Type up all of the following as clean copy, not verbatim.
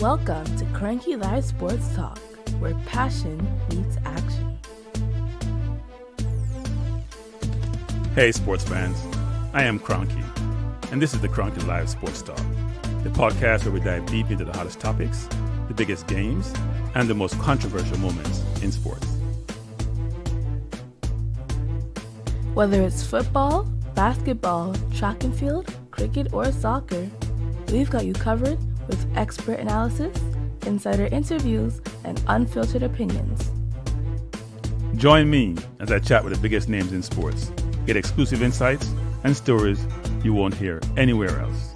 Welcome to Cranky Live Sports Talk, where passion meets action. Hey sports fans, I am Cranky, and this is the Cranky Live Sports Talk, the podcast where we dive deep into the hottest topics, the biggest games, and the most controversial moments in sports. Whether it's football, basketball, track and field, cricket, or soccer, we've got you covered with expert analysis, insider interviews, and unfiltered opinions. Join me as I chat with the biggest names in sports, get exclusive insights and stories you won't hear anywhere else.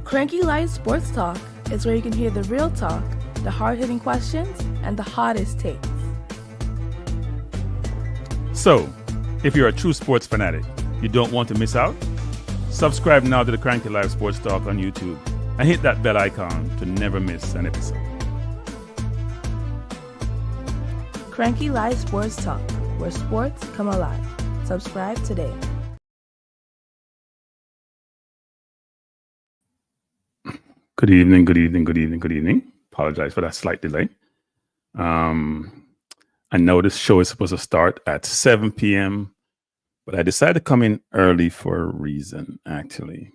Cranky Live Sports Talk is where you can hear the real talk, the hard-hitting questions, and the hottest takes. So, if you're a true sports fanatic, you don't want to miss out? Subscribe now to the Cranky Live Sports Talk on YouTube and hit that bell icon to never miss an episode. Cranky Live Sports Talk, where sports come alive. Subscribe today. Good evening. Apologize for that slight delay. I know this show is supposed to start at 7 p.m., but I decided to come in early for a reason, actually.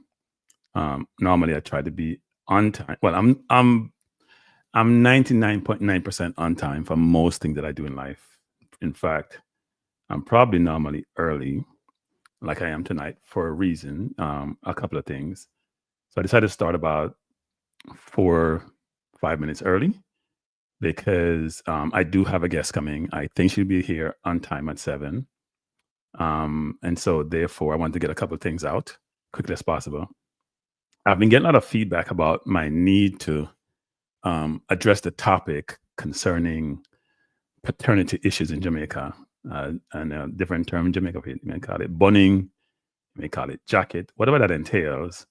Normally I try to be on time. Well, I'm 99.9% on time for most things that I do in life. In fact, I'm probably normally early, like I am tonight, for a reason, a couple of things. So I decided to start about 4-5 minutes early because I do have a guest coming. I think she'll be here on time at 7. And so therefore I want to get a couple of things out quickly as possible. I've been getting a lot of feedback about my need to address the topic concerning paternity issues in Jamaica, and a different term in Jamaica. You may call it bunning, you may call it jacket, whatever that entails.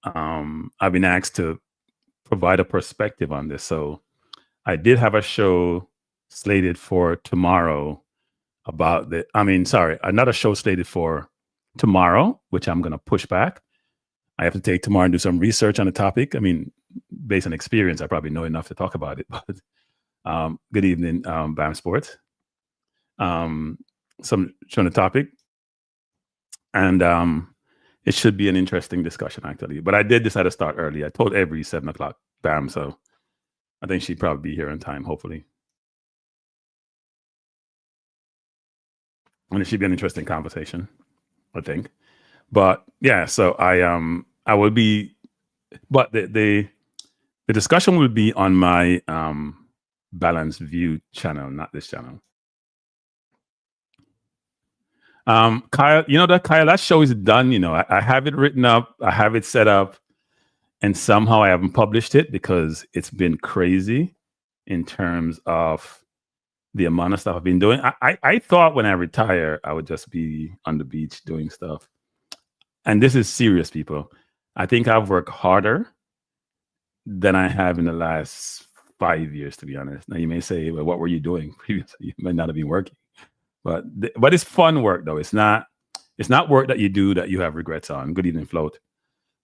I've been asked to provide a perspective on this. So I did have a show slated for tomorrow about another show slated for tomorrow, which I'm going to push back. I have to take tomorrow and do some research on the topic. I mean, based on experience, I probably know enough to talk about it. But good evening, BAM Sports. Some showing the topic. And it should be an interesting discussion, actually. But I did decide to start early. I told Avery 7 o'clock, BAM. So I think she'd probably be here on time, hopefully. And it should be an interesting conversation, I think. But yeah, so I will be, but the discussion will be on my Balanced View channel, not this channel. Kyle, that show is done. I have it written up, I have it set up, and somehow I haven't published it because it's been crazy in terms of the amount of stuff I've been doing. I thought when I retire, I would just be on the beach doing stuff. And this is serious, people. I think I've worked harder than I have in the last 5 years, to be honest. Now, you may say, well, what were you doing previously? You might not have been working. But it's fun work, though. It's not work that you do that you have regrets on. Good evening, Float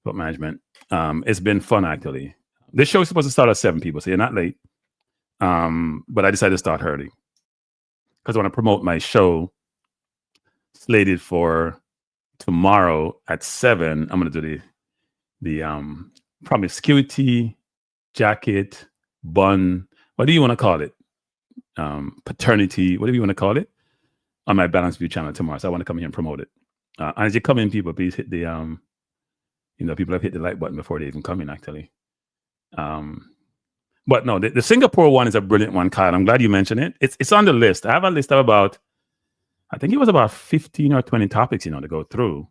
Management. It's been fun, actually. This show is supposed to start at 7, people, so you're not late. But I decided to start early because I want to promote my show slated for tomorrow at 7. I'm going to do the promiscuity, jacket, bun, what do you want to call it? Paternity, whatever you want to call it, on my Balanced View channel tomorrow. So I want to come here and promote it. And as you come in, people, please hit the, people have hit the like button before they even come in, actually. But no, the Singapore one is a brilliant one, Kyle. I'm glad you mentioned it. It's on the list. I have a list of about 15 or 20 topics, to go through.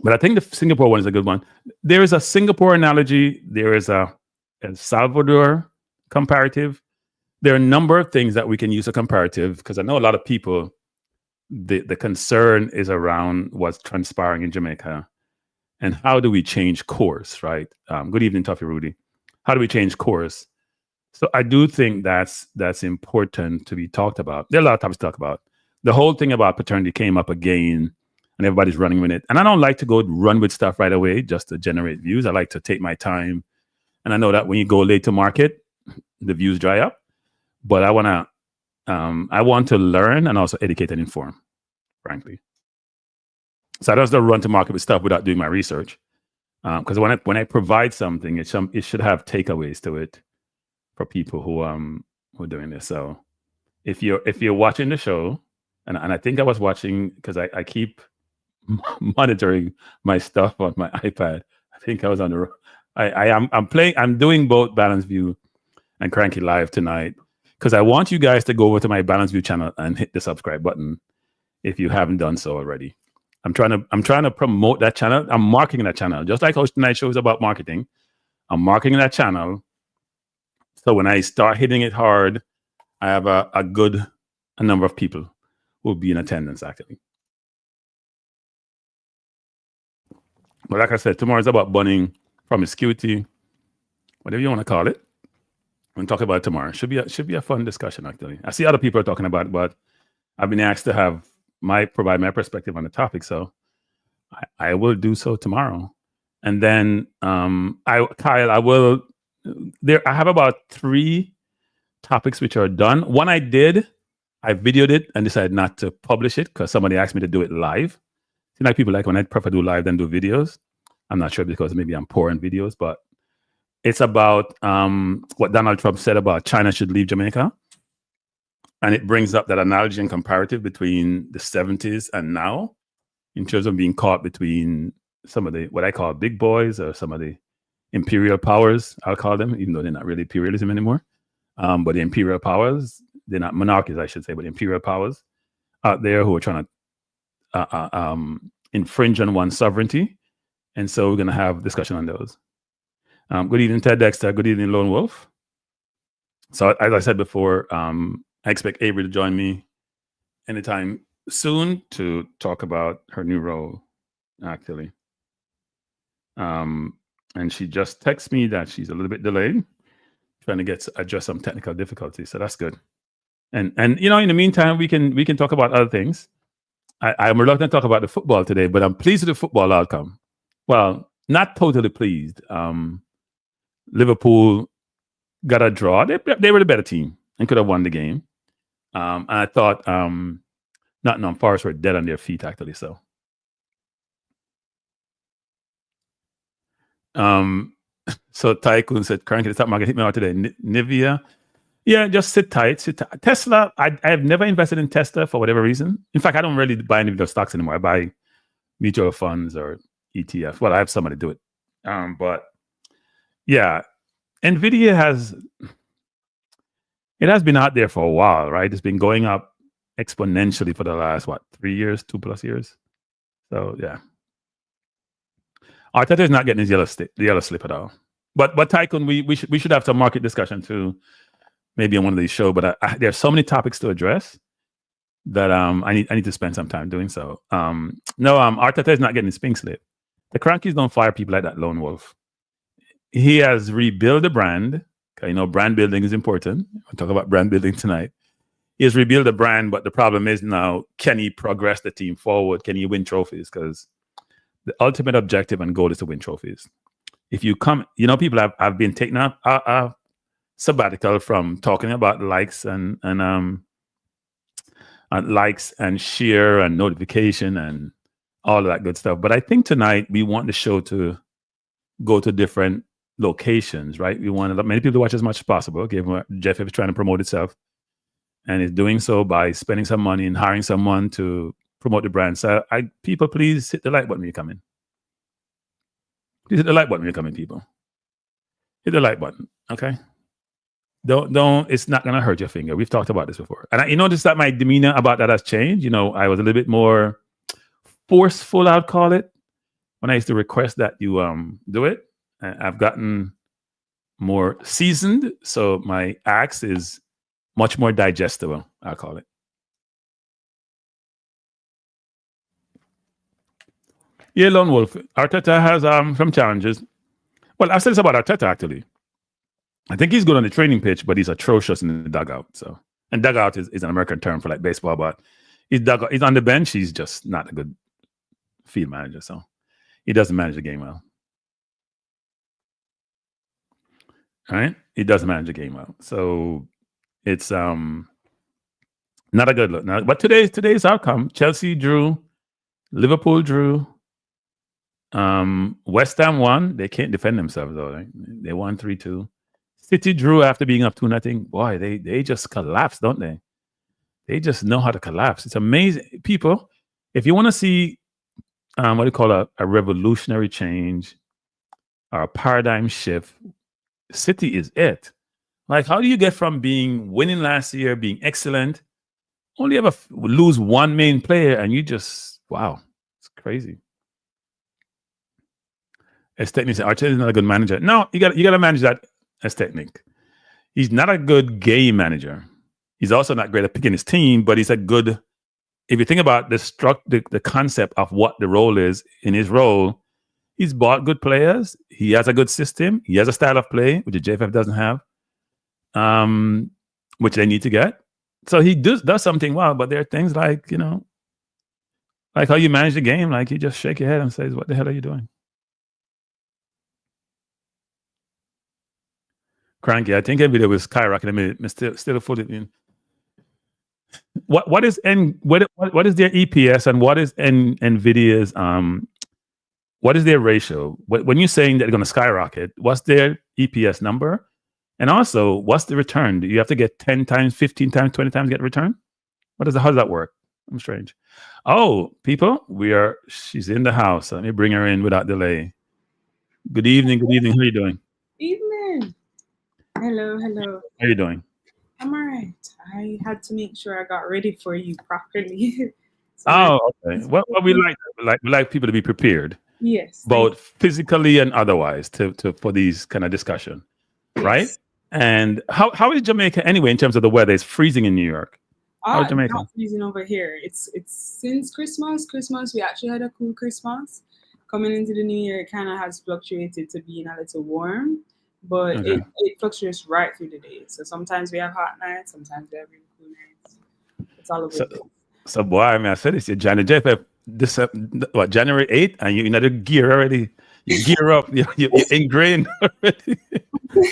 But I think the Singapore one is a good one. There is a Singapore analogy. There is a El Salvador comparative. There are a number of things that we can use a comparative because I know a lot of people, the concern is around what's transpiring in Jamaica and how do we change course, right? Good evening, Tuffy Rudy. How do we change course? So I do think that's important to be talked about. There are a lot of topics to talk about. The whole thing about paternity came up again and everybody's running with it. And I don't like to go run with stuff right away just to generate views. I like to take my time. And I know that when you go late to market, the views dry up. But I want to learn and also educate and inform, frankly. So I just don't run to market with stuff without doing my research. Because when I provide something, it should have takeaways to it for people who are doing this. So if you're watching the show, and I think I was watching because I keep monitoring my stuff on my iPad. I think I was on the. I'm doing both Balance View and Cranky Live tonight because I want you guys to go over to my Balance View channel and hit the subscribe button if you haven't done so already. I'm trying to promote that channel. I'm marketing that channel just like how tonight's show is about marketing. I'm marketing that channel. So when I start hitting it hard, I have a good number of people who will be in attendance actually. But like I said, tomorrow is about bunning, promiscuity, whatever you want to call it. We'll talk about it tomorrow. Should be a fun discussion actually. I see other people are talking about it, but I've been asked to provide my perspective on the topic, so I will do so tomorrow. And then I have about 3 topics which are done. One I videoed it and decided not to publish it because somebody asked me to do it live. See, like people like when I prefer to do live than do videos. I'm not sure because maybe I'm poor in videos, but it's about what Donald Trump said about China should leave Jamaica. And it brings up that analogy and comparative between the 70s and now in terms of being caught between some of the, what I call big boys or some of the imperial powers, I'll call them, even though they're not really imperialism anymore. But the imperial powers, they're not monarchies, I should say, but imperial powers out there who are trying to infringe on one's sovereignty. And so we're going to have discussion on those. Good evening, Ted Dexter. Good evening, Lone Wolf. So as I said before, I expect Avery to join me anytime soon to talk about her new role, actually. And she just texted me that she's a little bit delayed, trying to address some technical difficulties. So that's good. And you know, in the meantime, we can talk about other things. I'm reluctant to talk about the football today, but I'm pleased with the football outcome. Well, not totally pleased. Liverpool got a draw. They were the better team and could have won the game. And I thought Nottingham Forest were dead on their feet, actually. So, so Tycoon said, "Cranky, the stock market hit me out today." Nivea, yeah, just sit tight. Tesla, I have never invested in Tesla for whatever reason. In fact, I don't really buy any of those stocks anymore. I buy mutual funds or ETF. Well, I have somebody do it, but yeah, Nvidia has been out there for a while, right? It's been going up exponentially for the last 3 years, 2+ years. So yeah, Arteta is not getting his yellow slip at all. But Tycoon, we should have some market discussion too, maybe on one of these shows. But there's so many topics to address that I need to spend some time doing so. No, Arteta is not getting his pink slip. The Crankies don't fire people like that, Lone Wolf. He has rebuilt the brand. You know, brand building is important. We'll talk about brand building tonight. He has rebuilt the brand, but the problem is now, can he progress the team forward? Can he win trophies? Because the ultimate objective and goal is to win trophies. If you come, you know, people have been taking a sabbatical from talking about likes and likes and share and notification and all of that good stuff. But I think tonight we want the show to go to different locations, right? We want many people to watch as much as possible. Given JFF is trying to promote itself, and is doing so by spending some money and hiring someone to promote the brand. So, people, please hit the like button when you come in. Please hit the like button when you come in, people. Hit the like button, okay? Don't. It's not gonna hurt your finger. We've talked about this before, and you notice that my demeanor about that has changed. You know, I was a little bit more forceful, I'd call it, when I used to request that you do it. I've gotten more seasoned, so my axe is much more digestible, I'll call it. Yeah, Lone Wolf. Arteta has some challenges. Well, I've said this about Arteta, actually. I think he's good on the training pitch, but he's atrocious in the dugout. So, and dugout is an American term for like baseball, but he's on the bench. He's just not a good field manager, so he doesn't manage the game well. All right, he doesn't manage the game well, so it's not a good look. Now, but today's outcome: Chelsea drew, Liverpool drew, West Ham won. They can't defend themselves though. Right? They won 3-2. City drew after being up 2-0. Boy, they just collapse, don't they? They just know how to collapse. It's amazing, people. If you want to see what do you call a revolutionary change or a paradigm shift, City is it. Like, how do you get from being winning last year, being excellent, only ever lose one main player, and you just, wow, it's crazy. As technique, Arteta is not a good manager. No, you got to manage that as technique. He's not a good game manager. He's also not great at picking his team, but he's a good. If you think about the concept of what the role is in his role, he's bought good players. He has a good system. He has a style of play, which the JFF doesn't have, which they need to get. So he does something well, but there are things like, like how you manage the game. Like you just shake your head and says, "What the hell are you doing?" Cranky. I think NVIDIA was skyrocketing. Still fully in. What is what is their EPS and what is NVIDIA's what is their ratio? When you're saying that they're going to skyrocket, what's their EPS number? And also, what's the return? Do you have to get 10 times, 15 times, 20 times to get return? How does that work? I'm strange. Oh, people, she's in the house. Let me bring her in without delay. Good evening. How are you doing? Evening. Hello. How are you doing? I'm all right. I had to make sure I got ready for you properly. Okay. Well, we like people to be prepared. Yes. Both physically and otherwise for these kind of discussion, yes. Right? And how is Jamaica anyway in terms of the weather? It's freezing in New York. How is Jamaica? Not freezing over here. It's since Christmas. We actually had a cool Christmas. Coming into the new year, it kind of has fluctuated to being a little warm. But okay. it fluctuates right through the day. So sometimes we have hot nights, sometimes we have really cool nights. It's all over. So boy, I said this, January JFF, January 8th, and you're in the gear already. You gear up, you're ingrained already.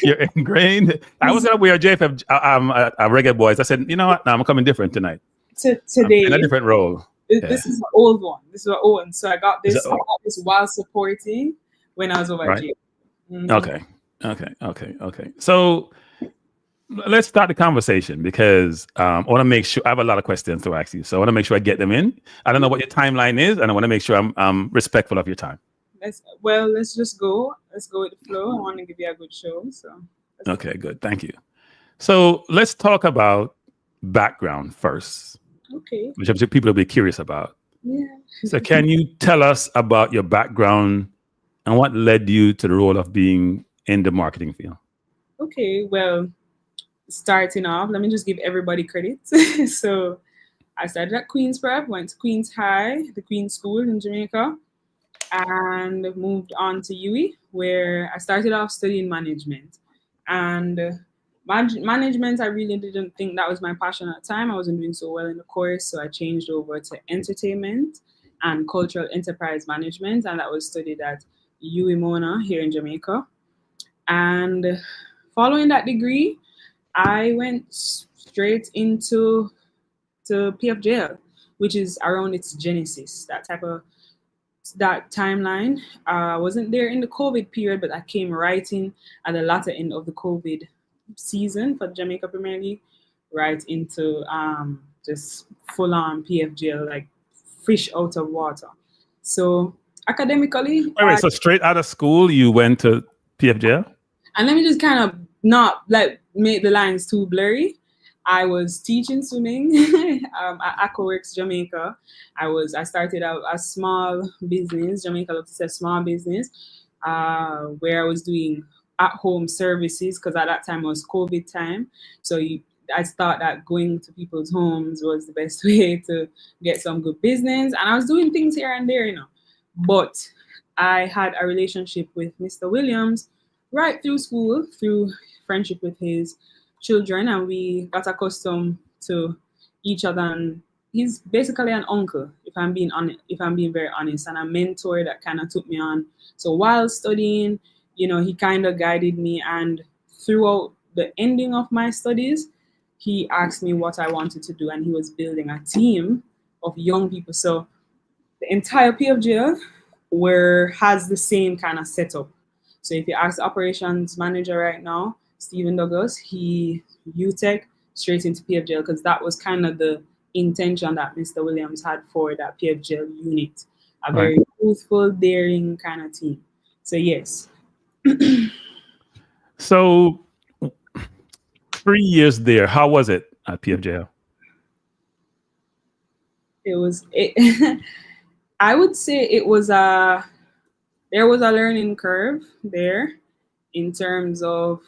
You're ingrained. I was gonna wear JFF a reggae boys. I said, you know what? No, I'm coming different tonight. Today, in a different role. This is the old one. So I got this while supporting when I was over at JFF. Mm-hmm. Okay. So let's start the conversation because I want to make sure I have a lot of questions to ask you. So I want to make sure I get them in. I don't know what your timeline is, and I want to make sure I'm respectful of your time. Let's just go. Let's go with the flow. I want to give you a good show. So okay, good. Thank you. So let's talk about background first. Okay. Which I'm sure people will be curious about. Yeah. So can you tell us about your background and what led you to the role of being in the marketing field? Okay, well, starting off, let me just give everybody credit. So I started at Queen's Prep, went to Queen's High, the Queen's School in Jamaica, and moved on to UWI, where I started off studying management. And management, I really didn't think that was my passion at the time. I wasn't doing so well in the course, so I changed over to entertainment and cultural enterprise management, and that was studied at UWI Mona here in Jamaica. And following that degree, I went straight into PFJL, which is around its genesis, that timeline. I wasn't there in the COVID period, but I came right in at the latter end of the COVID season for the Jamaica Premier League, right into just full-on PFJL, like fish out of water. So academically... Wait, so straight out of school, you went to PFJL? And let me just kind of not make the lines too blurry. I was teaching swimming at Aquaworks Jamaica. I started out a small business, Jamaica Love to say small business, where I was doing at-home services because at that time it was COVID time. So I thought that going to people's homes was the best way to get some good business. And I was doing things here and there, But I had a relationship with Mr. Williams right through school, through friendship with his children, and we got accustomed to each other and he's basically an uncle, if I'm being very honest, and a mentor that kind of took me on. So while studying, he kind of guided me, and throughout the ending of my studies, he asked me what I wanted to do, and he was building a team of young people. So the entire PFJ has the same kind of setup. So if you ask the operations manager right now, Stephen Douglas, he UTech straight into PFJ, because that was kind of the intention that Mr. Williams had for that PFJ unit. A very youthful, daring kind of team. So yes. So 3 years there, how was it at PFJ? I would say there was a learning curve there, in terms of,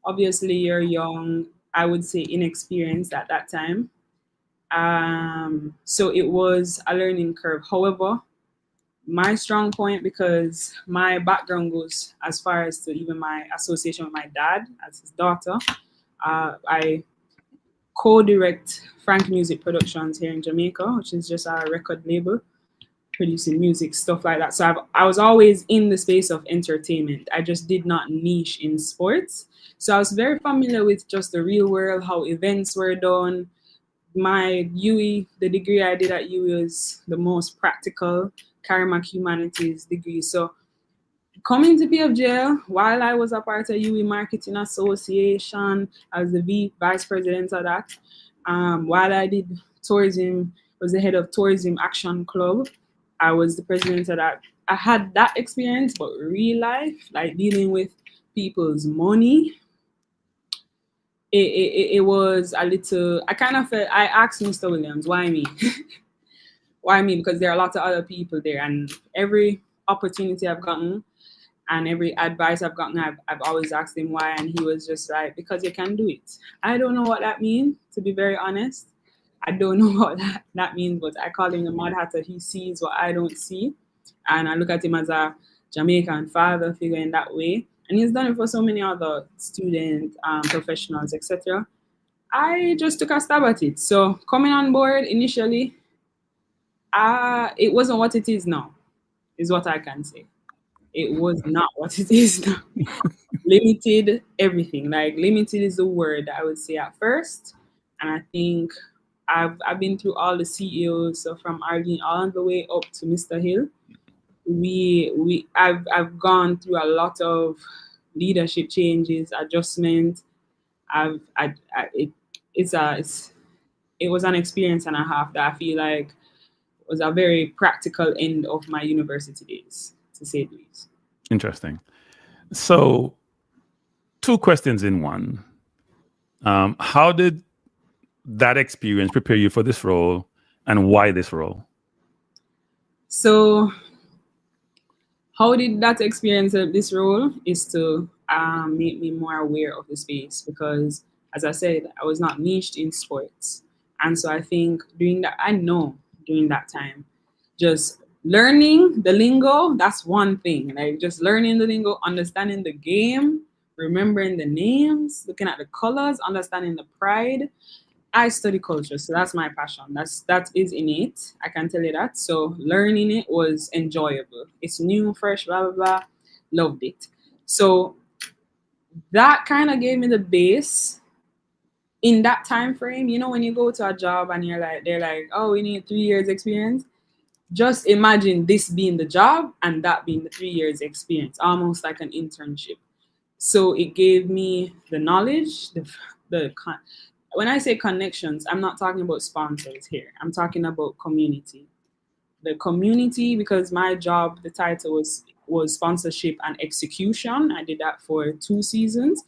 obviously you're young, I would say inexperienced at that time. So it was a learning curve. However, my strong point, because my background goes as far as to even my association with my dad as his daughter, I co-direct Frank Music Productions here in Jamaica, which is just a record label producing music, stuff like that. So I was always in the space of entertainment. I just did not niche in sports. So I was very familiar with just the real world, how events were done. My UE, the degree I did at UE was the most practical Karamak Humanities degree. So coming to PFJ, while I was a part of UE Marketing Association, I was the vice president of that. While I did tourism, was the head of Tourism Action Club. I was the president of that. I had that experience, but real life, like dealing with people's money, it was a little, I kind of felt, I asked Mr. Williams, why me? Why me? Because there are a lot of other people there, and every opportunity I've gotten and every advice I've gotten, I've always asked him why, and he was just like, because you can do it. I don't know what that means, to be very honest. I don't know what that means, but I call him the Mad Hatter. He sees what I don't see, and I look at him as a Jamaican father figure in that way. And he's done it for so many other students, professionals, etc. I just took a stab at it. So coming on board initially, it wasn't what it is now, is what I can say. It was not what it is now. Limited everything. Like, limited is the word I would say at first. And I think I've been through all the CEOs, so from Arlene all the way up to Mr. Hill. I've gone through a lot of leadership changes, adjustment. It was an experience and a half that I feel like was a very practical end of my university days, to say the least. Interesting. So, 2 questions in one. How did that experience prepare you for this role, and why this role? So, how did that experience of this role is to make me more aware of the space, because, as I said, I was not niched in sports. And so I think during that time, just learning the lingo, that's one thing. Like, just learning the lingo, understanding the game, remembering the names, looking at the colors, understanding the pride. I study culture, so that's my passion. That is innate. I can tell you that. So learning it was enjoyable. It's new, fresh, blah, blah, blah. Loved it. So that kind of gave me the base in that time frame. You know, when you go to a job and they're like, oh, we need 3 years experience. Just imagine this being the job and that being the 3 years experience, almost like an internship. So it gave me the knowledge, when I say connections, I'm not talking about sponsors here. I'm talking about community. The community, because my job, the title was sponsorship and execution. I did that for 2 seasons,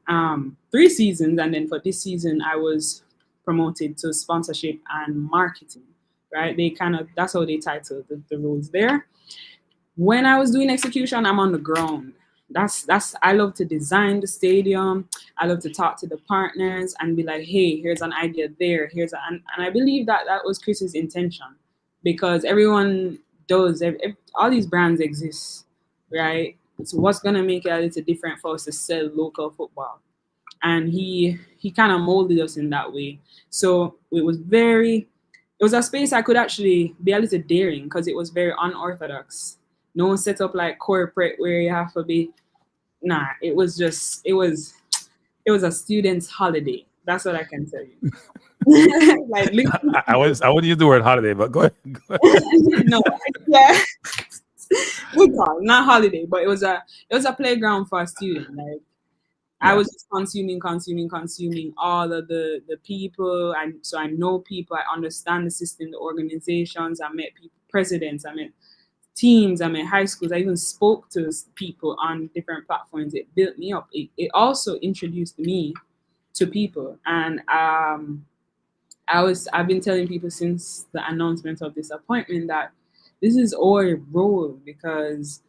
3 seasons. And then for this season, I was promoted to sponsorship and marketing, right? That's how they titled the roles there. When I was doing execution, I'm on the ground. I love to design the stadium. I love to talk to the partners and be like, hey, here's an idea there. And I believe that was Chris's intention, because everyone does, all these brands exist, right? So what's going to make it a little different for us to sell local football? And he kind of molded us in that way. So it was very it was a space I could actually be a little daring because it was very unorthodox. No set up like corporate where you have to be. Nah, it was a student's holiday. That's what I can tell you. Like, I wouldn't use the word holiday, but go ahead. No, yeah. Good call, not holiday, but it was a playground for a student. Like, I was just consuming all of the people, and so I know people. I understand the system, the organizations. I met people, presidents. I met teams. I met high schools. I even spoke to people on different platforms. It built me up. It also introduced me to people, and I've been telling people since the announcement of this appointment that this is our role, because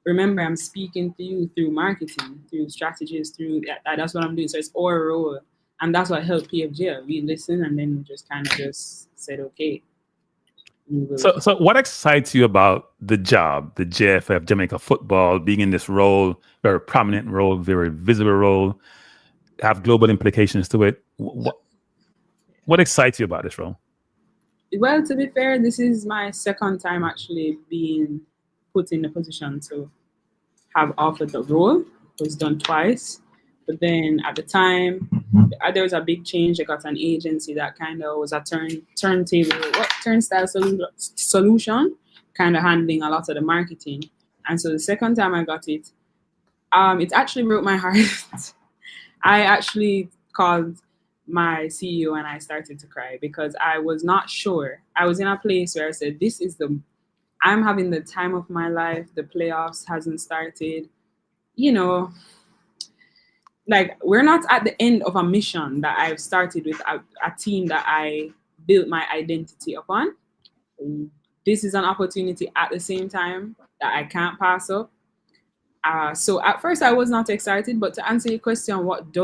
remember, I'm speaking to you through marketing, through strategies, through that's what I'm doing. So it's our role, and that's what helped PFJ. We listened, and then we just kind of just said, okay. So what excites you about the job, the JFF, Jamaica Football, being in this role, very prominent role, very visible role, have global implications to it? What excites you about this role? Well, to be fair, this is my second time actually being put in the position to have offered the role. It was done twice. But then at the time, there was a big change. I got an agency that kind of was a turnstile solution, kind of handling a lot of the marketing. And so the second time I got it, it actually broke my heart. I actually called my CEO and I started to cry because I was not sure. I was in a place where I said, I'm having the time of my life. The playoffs hasn't started. Like, we're not at the end of a mission that I've started with a team that I built my identity upon. This is an opportunity at the same time that I can't pass up. So at first I was not excited, but to answer your question, what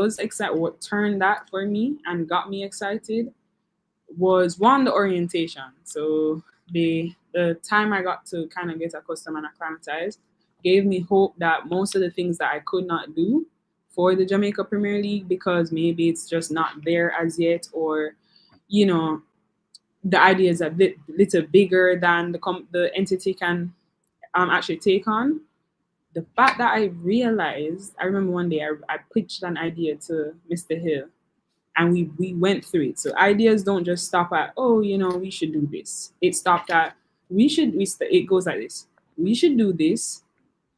turned that for me and got me excited was, one, the orientation. So the time I got to kind of get accustomed and acclimatized gave me hope that most of the things that I could not do for the Jamaica Premier League, because maybe it's just not there as yet, or, the idea is a little bigger than the entity can actually take on. The fact that I remember one day I pitched an idea to Mr. Hill, and we went through it. So ideas don't just stop at, we should do this. It stopped at, it goes like this. We should do this.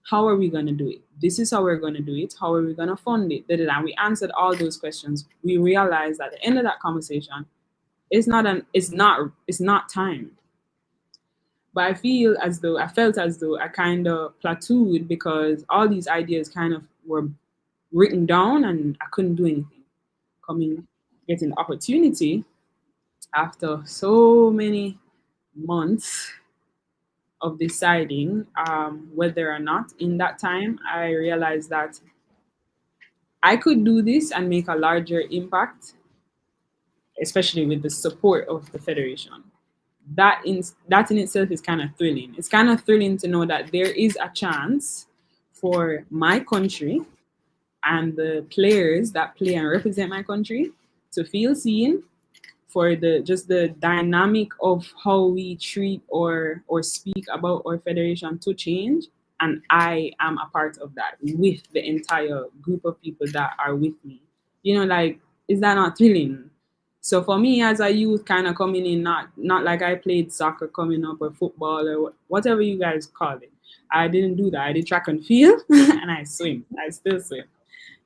How are we going to do it? This is how we're going to do it. How are we going to fund it? And we answered all those questions. We realized at the end of that conversation, it's not time. But I felt as though I kind of plateaued because all these ideas kind of were written down and I couldn't do anything. Getting the opportunity after so many months of deciding whether or not, in that time, I realized that I could do this and make a larger impact, especially with the support of the Federation. That in itself is kind of thrilling. It's kind of thrilling to know that there is a chance for my country and the players that play and represent my country to feel seen, for the dynamic of how we treat or speak about our federation to change. And I am a part of that with the entire group of people that are with me. Is that not thrilling? So for me as a youth, kind of coming in, not like I played soccer coming up or football or whatever you guys call it. I didn't do that. I did track and field and I swim. I still swim,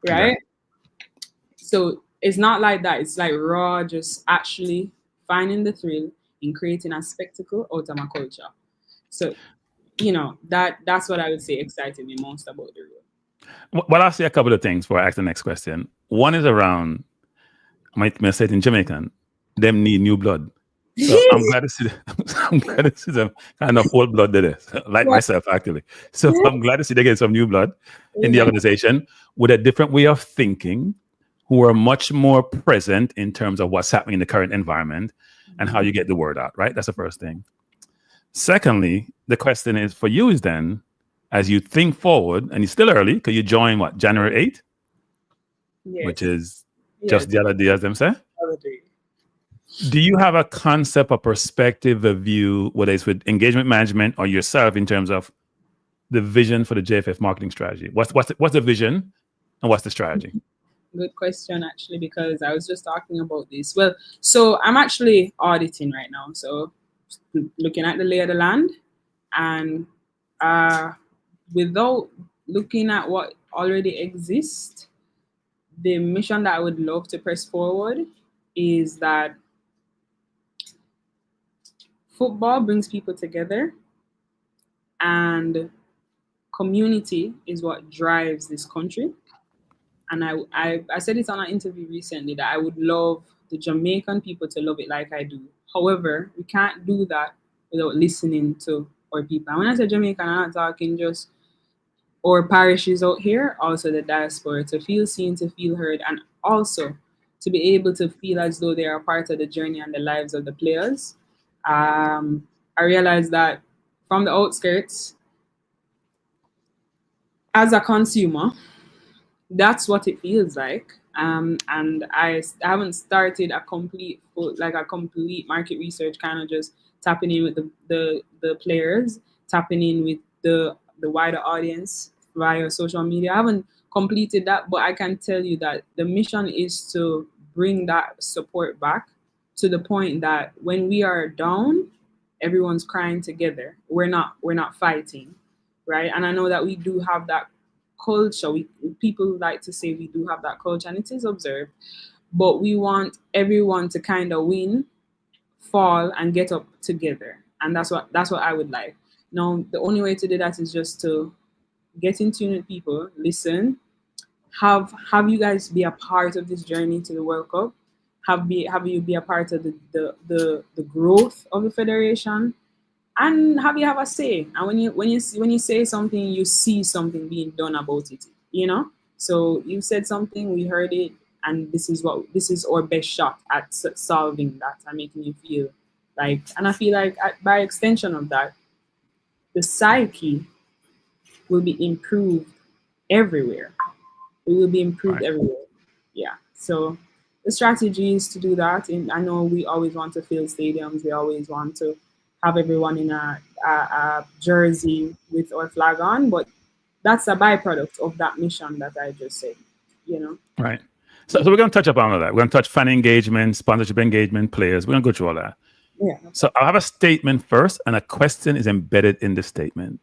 right? Yeah. So it's not like that. It's like raw, just actually finding the thrill in creating a spectacle out of my culture. So, that's what I would say excited me most about the role. Well, I'll say a couple of things before I ask the next question. One is around, I might say it in Jamaican, them need new blood. So I'm glad to see them kind of old blood to this, like myself actually. So I'm glad to see they get some new blood in the organization with a different way of thinking, who are much more present in terms of what's happening in the current environment and how you get the word out, right? That's the first thing. Secondly, the question is for you is then, as you think forward, and it's still early because you joined January 8th, which is just the other day, as them say. Do you have a concept, a perspective, a view, whether it's with engagement management or yourself, in terms of the vision for the JFF marketing strategy? What's the vision and what's the strategy? Good question, actually, because I was just talking about this. Well, so I'm actually auditing right now. So looking at the lay of the land, and without looking at what already exists, the mission that I would love to press forward is that football brings people together, and community is what drives this country. And I said it on an interview recently that I would love the Jamaican people to love it like I do. However, we can't do that without listening to our people. And when I say Jamaican, I'm not talking just our parishes out here, also the diaspora, to feel seen, to feel heard, and also to be able to feel as though they are part of the journey and the lives of the players. I realized that from the outskirts, as a consumer, that's what it feels like. And I haven't started a complete market research, kind of just tapping in with the players, tapping in with the wider audience via social media. I haven't completed that, but I can tell you that the mission is to bring that support back to the point that when we are down, everyone's crying together. We're not fighting, right? And I know that we do have that culture. People like to say we do have that culture, and it is observed, but we want everyone to kind of win, fall, and get up together. And that's what I would like. Now, the only way to do that is just to get in tune with people, listen, have you guys be a part of this journey to the World Cup, have you be a part of the growth of the federation, and have you have a say. And when you say something, you see something being done about it, you know. So you said something, we heard it, and this is our best shot at solving that and making you feel like. And I feel like by extension of that, the psyche will be improved everywhere. It will be improved everywhere. Yeah. So the strategy is to do that. And I know we always want to fill stadiums. We always want to have everyone in a jersey with our flag on, but that's a byproduct of that mission that I just said, you know? Right. So we're going to touch upon all of that. We're going to touch fan engagement, sponsorship engagement, players. We're going to go through all that. Yeah. So I'll have a statement first, and a question is embedded in the statement.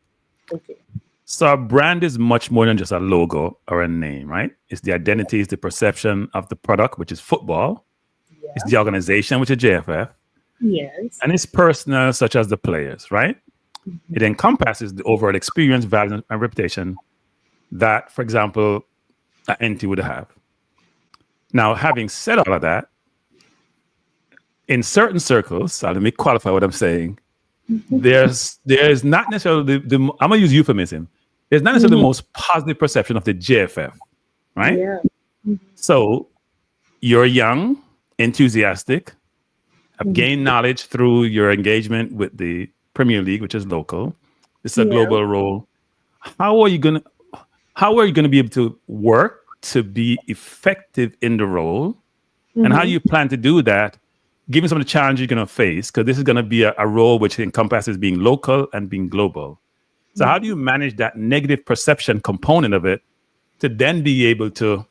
Okay. So our brand is much more than just a logo or a name, right? It's the identity, it's the perception of the product, which is football. Yeah. It's the organization, which is JFF. Yes. And it's personal, such as the players, right? Mm-hmm. It encompasses the overall experience, value, and reputation that, for example, an entity would have. Now, having said all of that, in certain circles, so let me qualify what I'm saying, there's not necessarily I'm going to use euphemism. There's not necessarily the most positive perception of the JFF, right? Yeah. So you're young, enthusiastic, have gained knowledge through your engagement with the Premier League, which is local. It's a global role. How are you going to be able to work to be effective in the role? And how do you plan to do that, given some of the challenges you're going to face? Because this is going to be a role which encompasses being local and being global. So how do you manage that negative perception component of it to then be able to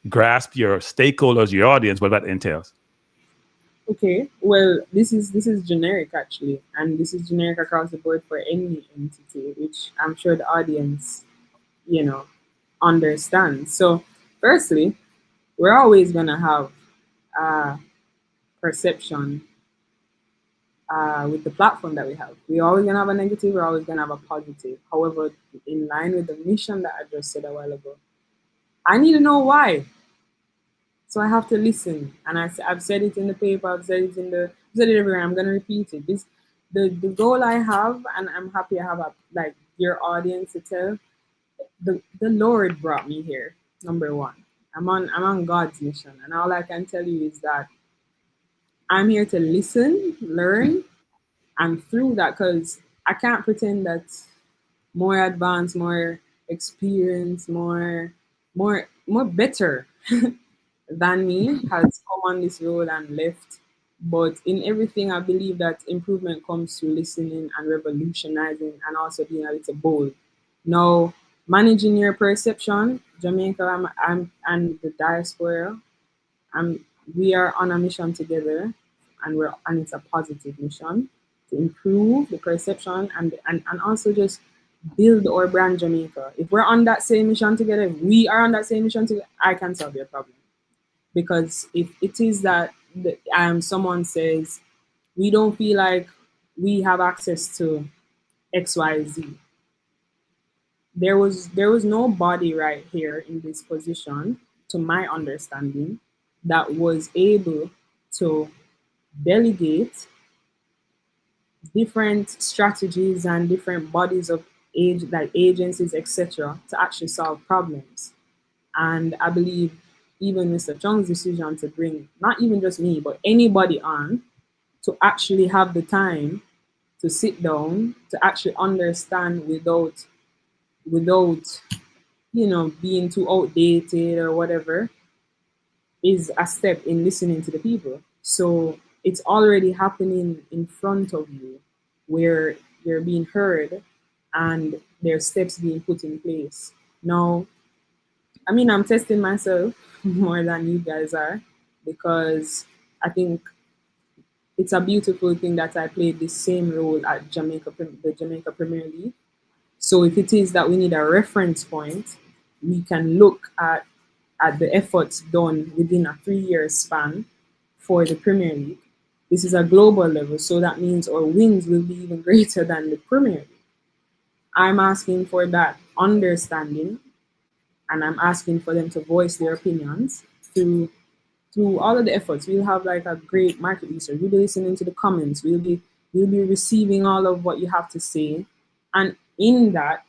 grasp your stakeholders, your audience, what that entails? Okay, well, this is generic actually, and this is generic across the board for any entity, which I'm sure the audience, you know, understands. So, firstly, we're always gonna have perception with the platform that we have. We're always gonna have a negative. We're always gonna have a positive. However, in line with the mission that I just said a while ago, I need to know why. So I have to listen, and I've said it in the paper, I've said it everywhere. I'm gonna repeat it. The goal I have, and I'm happy I have your audience to tell. The Lord brought me here. Number one, I'm on God's mission, and all I can tell you is that I'm here to listen, learn, and through that, because I can't pretend that more advanced, more experienced, more better than me has come on this road and left But in everything, I believe that improvement comes through listening and revolutionizing and also being a little bold. Now, managing your perception, Jamaica and the diaspora, I'm, we are on a mission together, and it's a positive mission to improve the perception and also just build our brand Jamaica. If we're on that same mission together, if we are on that same mission together, I can solve your problem. Because if it is that someone says we don't feel like we have access to XYZ, there was nobody right here in this position, to my understanding, that was able to delegate different strategies and different bodies of like agencies, etc., to actually solve problems. And I believe even Mr. Chung's decision to bring not even just me, but anybody on to actually have the time to sit down to actually understand without being too outdated or whatever is a step in listening to the people. So it's already happening in front of you where you're being heard and there are steps being put in place. Now, I mean, I'm testing myself more than you guys are, because I think it's a beautiful thing that I played the same role at the Jamaica Premier League. So if it is that we need a reference point, we can look at the efforts done within a 3-year span for the Premier League. This is a global level, so that means our wins will be even greater than the Premier League. I'm asking for that understanding, and I'm asking for them to voice their opinions through all of the efforts. We'll have like a great market research. We'll be listening to the comments. We'll be receiving all of what you have to say, and in that,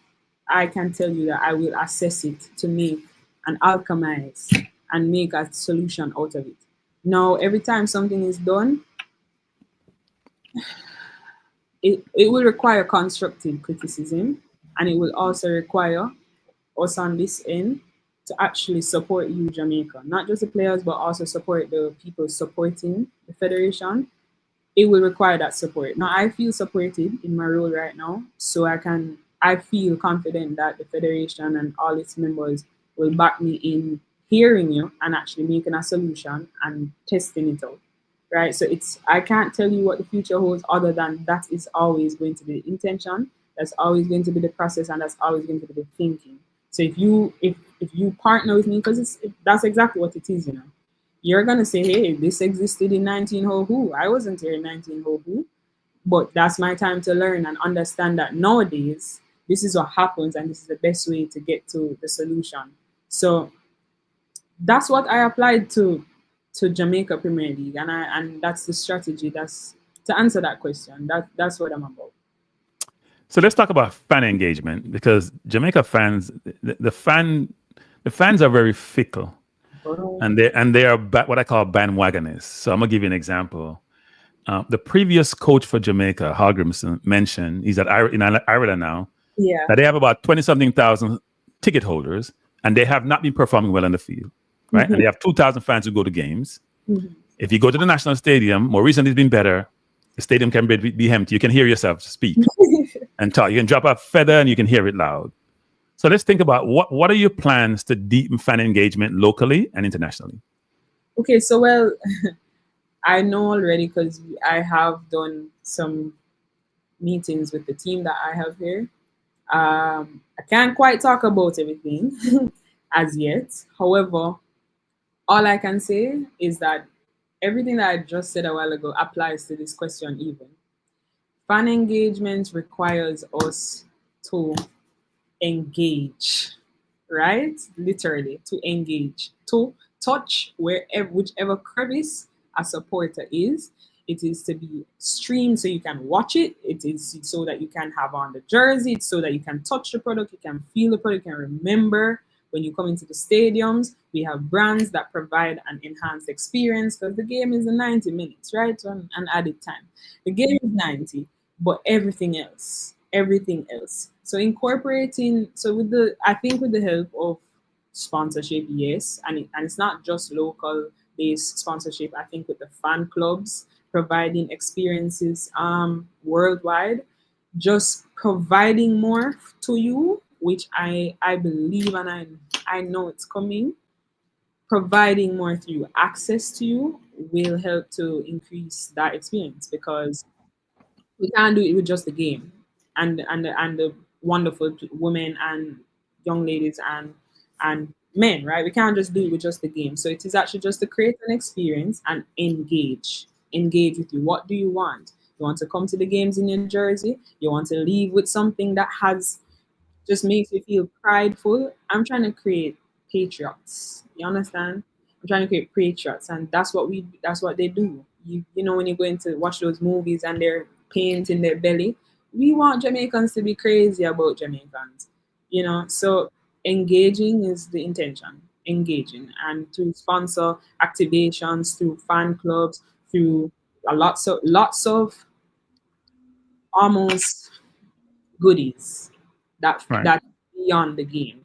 I can tell you that I will assess it to make and alchemize and make a solution out of it. Now, every time something is done, it will require constructive criticism, and it will also require us on this end to actually support you, Jamaica. Not just the players, but also support the people supporting the federation. It will require that support. Now, I feel supported in my role right now, so I feel confident that the federation and all its members will back me in hearing you and actually making a solution and testing it out. Right? So I can't tell you what the future holds, other than that is always going to be the intention, that's always going to be the process, and that's always going to be the thinking. So if you partner with me, because that's exactly what it is, you're gonna say, hey, this existed in 19 ho who. I wasn't here in 19 ho who, but that's my time to learn and understand that nowadays this is what happens, and this is the best way to get to the solution. So that's what I applied to Jamaica Premier League, and that's the strategy. That's to answer that question. That's what I'm about. So let's talk about fan engagement, because Jamaica fans, the fans are very fickle, and they are what I call bandwagoners. So I'm gonna give you an example. The previous coach for Jamaica, Hallgrimson, mentioned he's in Ireland now. Yeah. That they have about 20-something thousand ticket holders, and they have not been performing well on the field, right? And they have 2,000 fans who go to games. If you go to the national stadium, more recently it's been better. The stadium can be empty. You can hear yourself speak and talk. You can drop a feather and you can hear it loud. So let's think about what are your plans to deepen fan engagement locally and internationally? Okay, so well, I know already because I have done some meetings with the team that I have here. I can't quite talk about everything as yet. However, all I can say is that everything that I just said a while ago applies to this question even. Fan engagement requires us to engage, right? Literally, to engage, to touch whichever crevice a supporter is. It is to be streamed so you can watch it. It is so that you can have on the jersey. It's so that you can touch the product, you can feel the product, you can remember when you come into the stadiums. We have brands that provide an enhanced experience, because the game is 90 minutes, right? So an added time. The game is 90, but everything else. So incorporating, I think with the help of sponsorship, yes, and it's not just local based sponsorship. I think with the fan clubs, providing experiences worldwide, just providing more to you, which I believe and I know it's coming. Providing more to you, access to you, will help to increase that experience, because we can't do it with just the game and the wonderful women and young ladies and men, right? We can't just do it with just the game. So it is actually just to create an experience and engage with you. What do you want? You want to come to the games in New Jersey? You want to leave with something that has just makes you feel prideful? I'm trying to create patriots. You understand? I'm trying to create patriots, and that's what they do. You know, when you go into watch those movies and they're painting their belly, we want Jamaicans to be crazy about Jamaicans. You know, so engaging is the intention. Engaging, and through sponsor activations, through fan clubs, through lots of almost goodies that Right. that beyond the game.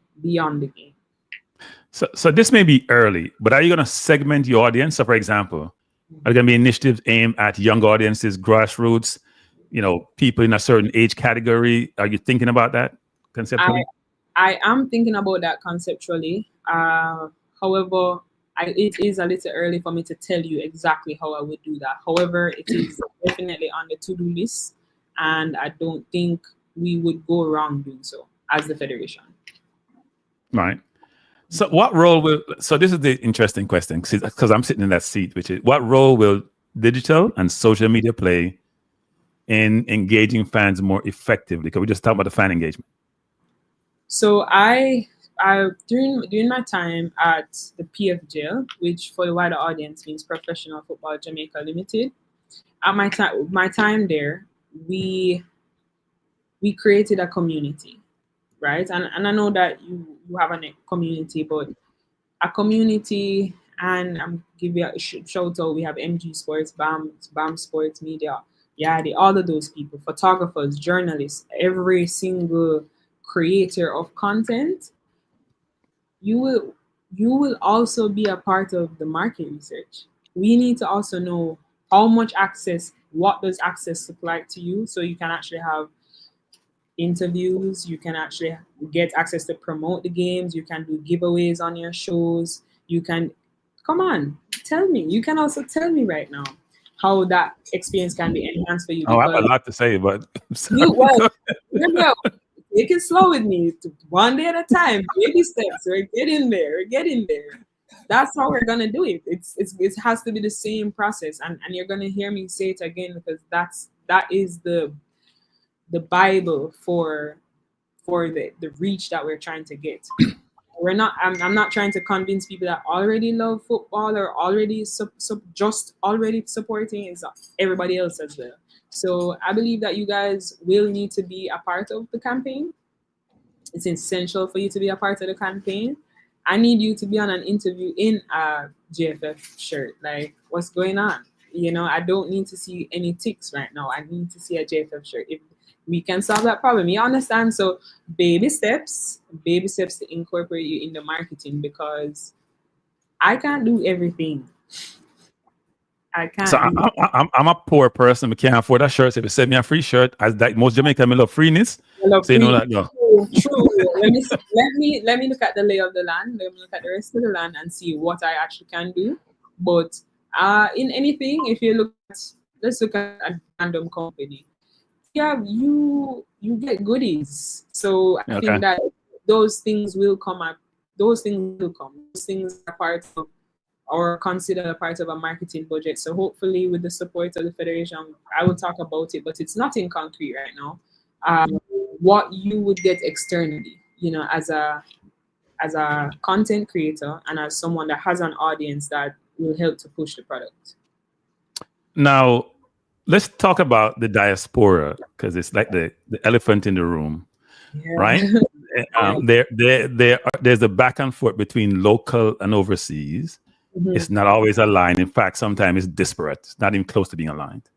So this may be early, but are you going to segment your audience? So, for example, are there going to be initiatives aimed at young audiences, grassroots, you know, people in a certain age category? Are you thinking about that conceptually? I am thinking about that conceptually. However, it is a little early for me to tell you exactly how I would do that. However, it is definitely on the to-do list, and I don't think we would go wrong doing so as the Federation. Right. So what role will, so this is the interesting question, because I'm sitting in that seat, which is, what role will digital and social media play in engaging fans more effectively? Because we just talked about the fan engagement. So I during my time at the PFJL, which for the wider audience means Professional Football Jamaica Limited, at my time there, we created a community, right? And I know that you have a community, but a community, and I'm give you a shout out. We have MG Sports, BAM Sports Media, all of those people, photographers, journalists, every single creator of content. You will also be a part of the market research. We need to also know how much access, what does access look like to you, so you can actually have interviews, you can actually get access to promote the games, you can do giveaways on your shows, you can, come on, tell me. You can also tell me right now how that experience can be enhanced for you. Oh, I have a lot to say, but take it slow with me, one day at a time, baby steps. We're getting there. That's how we're gonna do it. It has to be the same process, and you're gonna hear me say it again, because that is the Bible for the reach that we're trying to get. I'm not trying to convince people that already love football or already already supporting. It's everybody else as well. So I believe that you guys will need to be a part of the campaign. It's essential for you to be a part of the campaign. I need you to be on an interview in a JFF shirt. Like, what's going on? You know, I don't need to see any ticks right now. I need to see a JFF shirt. If we can solve that problem, you understand? So baby steps to incorporate you in the marketing, because I can't do everything. I can't. So I'm a poor person. I can't afford a shirt. So if you send me a free shirt, as that most Jamaican love freeness. So you know that, no. True. let me look at the lay of the land. Let me look at the rest of the land and see what I actually can do. But in anything, if you look at, let's look at a random company. Yeah, you get goodies. So I think that those things will come up. Those things will come. Those things are part of, or considered a part of, a marketing budget. So hopefully, with the support of the Federation, I will talk about it, but it's not in concrete right now. What you would get externally, you know, as a content creator and as someone that has an audience that will help to push the product. Now, let's talk about the diaspora, because it's like the elephant in the room, right? There's a back and forth between local and overseas. Mm-hmm. It's not always aligned. In fact, sometimes it's disparate. It's not even close to being aligned.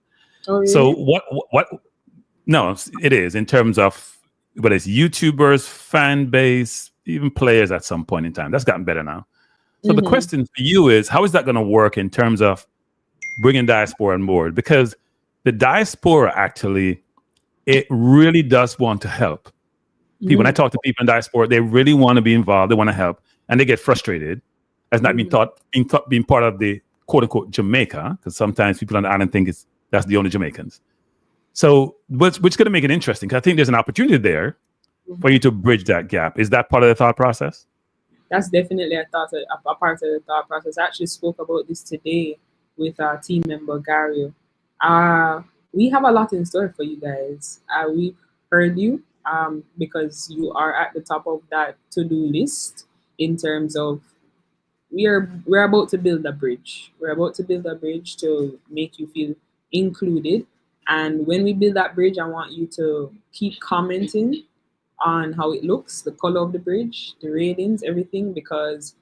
Oh, really? So what? No, it is, in terms of whether it's YouTubers, fan base, even players at some point in time. That's gotten better now. So the question for you is, how is that going to work in terms of bringing Diaspora on board, because the Diaspora actually, it really does want to help. People, when I talk to people in Diaspora, they really want to be involved. They want to help, and they get frustrated as not being part of the quote unquote Jamaica, because sometimes people on the island think that's the only Jamaicans. So, which going to make it interesting, because I think there's an opportunity there for you to bridge that gap. Is that part of the thought process? That's definitely a part of the thought process. I actually spoke about this today with our team member Gary. We have a lot in store for you guys. We've heard you because you are at the top of that to-do list in terms of we're about to build a bridge. We're about to build a bridge to make you feel included. And when we build that bridge, I want you to keep commenting on how it looks, the color of the bridge, the ratings, everything, because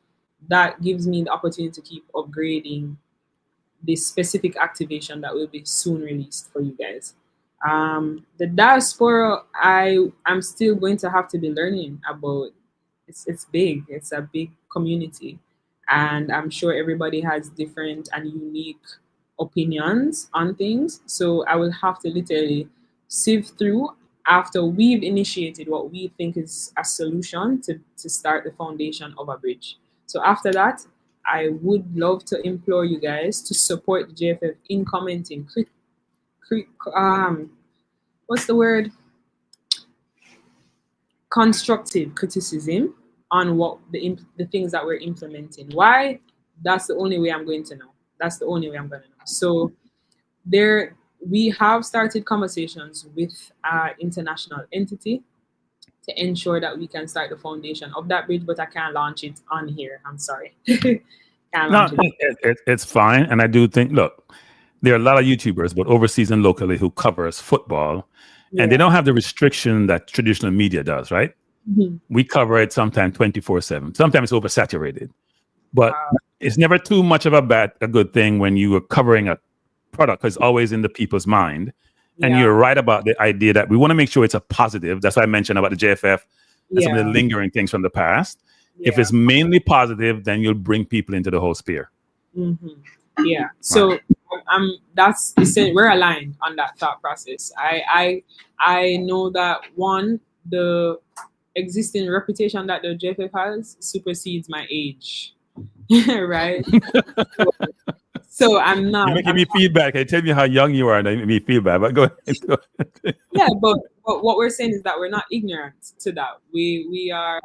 that gives me the opportunity to keep upgrading this specific activation that will be soon released for you guys. The Diaspora, I'm still going to have to be learning about. It's big. It's a big community, and I'm sure everybody has different and unique opinions on things. So I will have to literally sift through after we've initiated what we think is a solution to start the foundation of a bridge. So after that, I would love to implore you guys to support the JFF in commenting. What's the word? Constructive criticism on what the things that we're implementing. Why? That's the only way I'm going to know. That's the only way I'm going to know. So we have started conversations with our international entity to ensure that we can start the foundation of that bridge, but I can't launch it on here. I'm sorry. It's fine. And I do think, look, there are a lot of YouTubers, both overseas and locally, who covers football, and they don't have the restriction that traditional media does, right? We cover it sometimes 24/7. Sometimes it's oversaturated, but it's never too much of a good thing when you are covering a product, because it's always in the people's mind. And you're right about the idea that we want to make sure it's a positive. That's why I mentioned about the JFF and some of the lingering things from the past. If it's mainly positive, then you'll bring people into the whole sphere. Yeah. So that's we're aligned on that thought process. I know that the existing reputation that the JFF has supersedes my age. Right? So I'm not. You're making me feel bad. Can you tell me how young you are and make me feel bad? But go ahead. Yeah, but what we're saying is that we're not ignorant to that. We have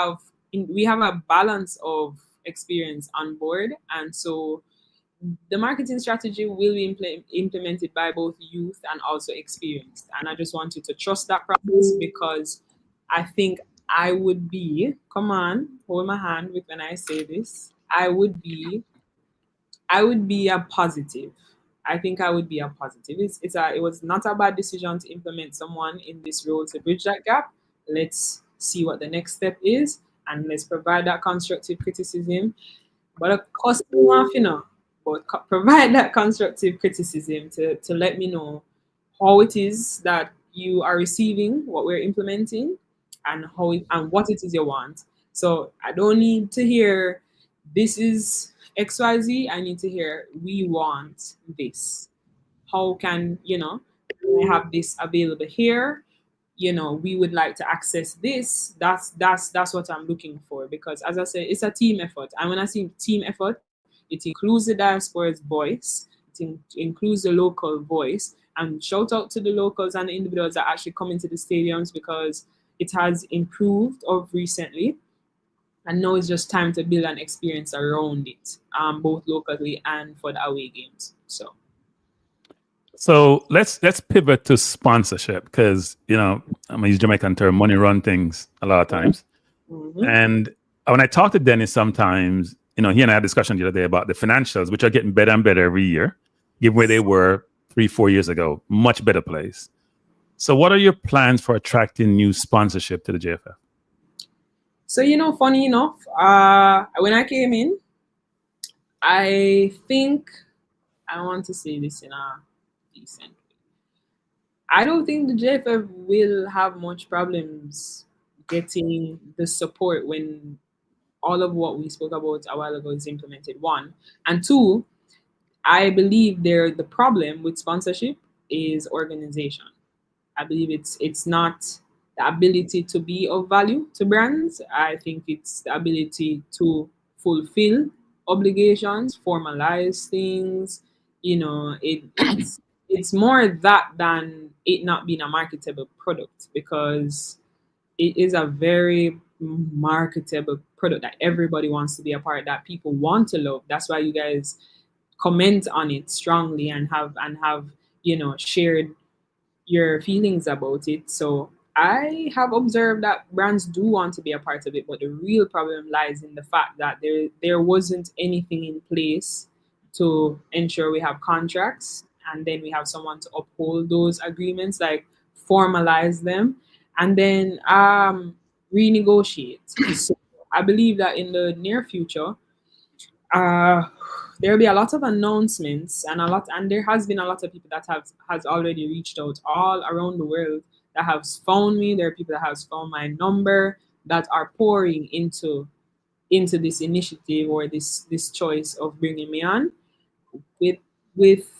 a balance of experience on board, and so the marketing strategy will be implemented by both youth and also experienced. And I just want you to trust that process, because I think I would be, come on, hold my hand with when I say this, I would be a positive. I think I would be a positive. It was not a bad decision to implement someone in this role to bridge that gap. Let's see what the next step is, and let's provide that constructive criticism. But of course, provide that constructive criticism to let me know how it is that you are receiving what we're implementing, and what it is you want. So I don't need to hear this is XYZ. I need to hear we want this. How can I have this available here? We would like to access this. That's what I'm looking for, because as I said, it's a team effort. And when I say team effort, it includes the diaspora's voice, it includes the local voice, and shout out to the locals and the individuals that actually come into the stadiums, because it has improved of recently. And now it's just time to build an experience around it, both locally and for the away games. So let's pivot to sponsorship, because I'm gonna use Jamaican term, money run things a lot of times. And when I talk to Dennis sometimes, he and I had a discussion the other day about the financials, which are getting better and better every year, given where they were 3-4 years ago. Much better place. So what are your plans for attracting new sponsorship to the JFF? So, funny enough, when I came in, I think I want to say this in a decent way. I don't think the JFF will have much problems getting the support when all of what we spoke about a while ago is implemented, one. And two, I believe the problem with sponsorship is organization. I believe it's not the ability to be of value to brands. I think it's the ability to fulfill obligations, formalize things. It's more that than it not being a marketable product, because it is a very marketable product that everybody wants to be a part, that people want to love. That's why you guys comment on it strongly and have shared your feelings about it. So I have observed that brands do want to be a part of it, but the real problem lies in the fact that there wasn't anything in place to ensure we have contracts, and then we have someone to uphold those agreements, like formalize them, and then renegotiate. So I believe that in the near future, uh, there'll be a lot of announcements, and there has been a lot of people that has already reached out all around the world that have found me. There are people that have found my number, that are pouring into this initiative, or this choice of bringing me on with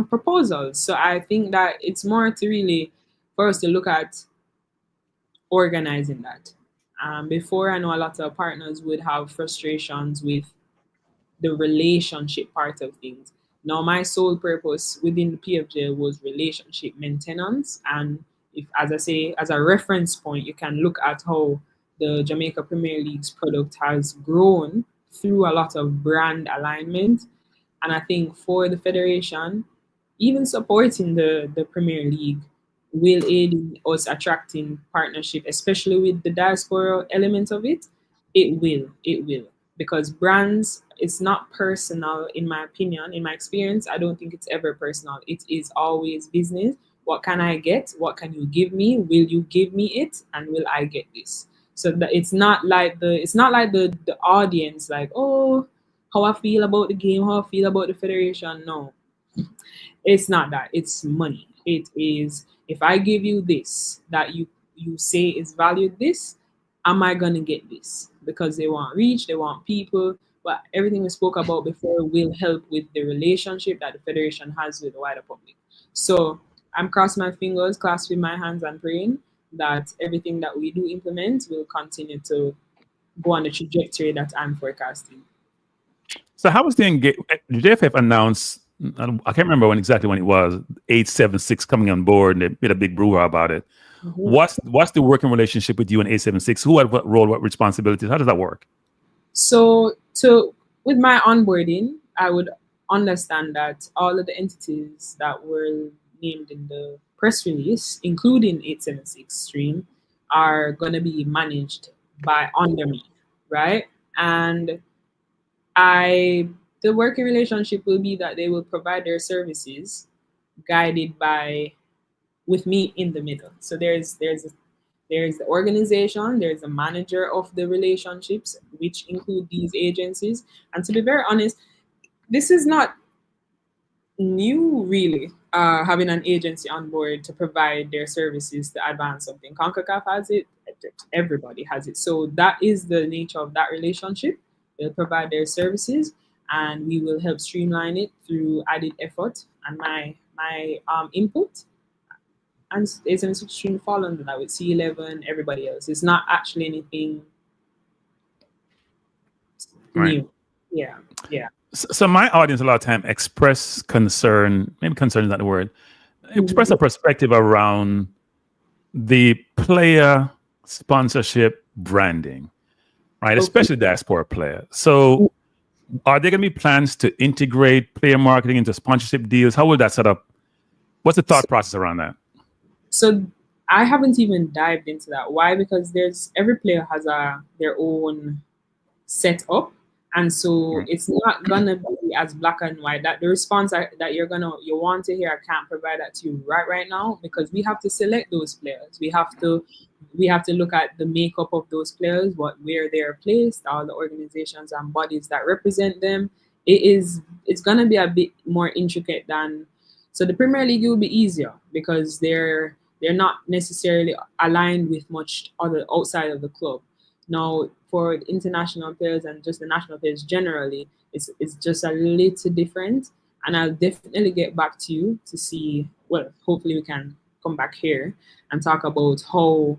proposals. So I think that it's more to really for us to look at organizing that. Before, I know a lot of partners would have frustrations with the relationship part of things. Now, my sole purpose within the PFJ was relationship maintenance. And if, as I say, as a reference point, you can look at how the Jamaica Premier League's product has grown through a lot of brand alignment. And I think for the federation, even supporting the Premier League will aid in us attracting partnership, especially with the diaspora element of it. It will. Because brands, it's not personal, in my opinion, in my experience. I don't think it's ever personal. It is always business. What can I get? What can you give me? Will you give me it? And will I get this? So that it's not like the audience, like, oh, how I feel about the game, how I feel about the federation. No, it's not that. It's money. It is, if I give you this that you say is valued this, am I gonna get this? Because they want reach, they want people. But everything we spoke about before will help with the relationship that the federation has with the wider public. So I'm crossing my fingers, clasping my hands, and praying that everything that we do implement will continue to go on the trajectory that I'm forecasting. So how was the JFF announced? I can't remember exactly when it was. 876 coming on board, and they made a big brouhaha about it. Mm-hmm. What's the working relationship with you and 876? Who had what role, what responsibilities? How does that work? So with my onboarding, I would understand that all of the entities that were named in the press release, including 876 stream, are going to be managed by under me, right? And the working relationship will be that they will provide their services guided with me in the middle. So there's the organization, there's the manager of the relationships, which include these agencies. And to be very honest, this is not new, really, having an agency on board to provide their services to advance something. CONCACAF has it, everybody has it. So that is the nature of that relationship. They'll provide their services, and we will help streamline it through added effort and my input. And 876 stream fall under that with C11, everybody else. It's not actually anything new. Yeah. So my audience a lot of time express concern, maybe concern is not the word, express a perspective around the player sponsorship branding, right? Okay. Especially diaspora player. So are there going to be plans to integrate player marketing into sponsorship deals? How will that set up? What's the thought process around that? So I haven't even dived into that. Why? Because every player has their own setup. And so it's not gonna be as black and white. That the response that you want to hear, I can't provide that to you right now, because we have to select those players. We have to look at the makeup of those players, where they're placed, all the organizations and bodies that represent them. It's gonna be a bit more intricate than. So the Premier League will be easier because they're not necessarily aligned with much other outside of the club. Now, for international players and just the national players generally, it's just a little different. And I'll definitely get back to you to see, well, hopefully we can come back here and talk about how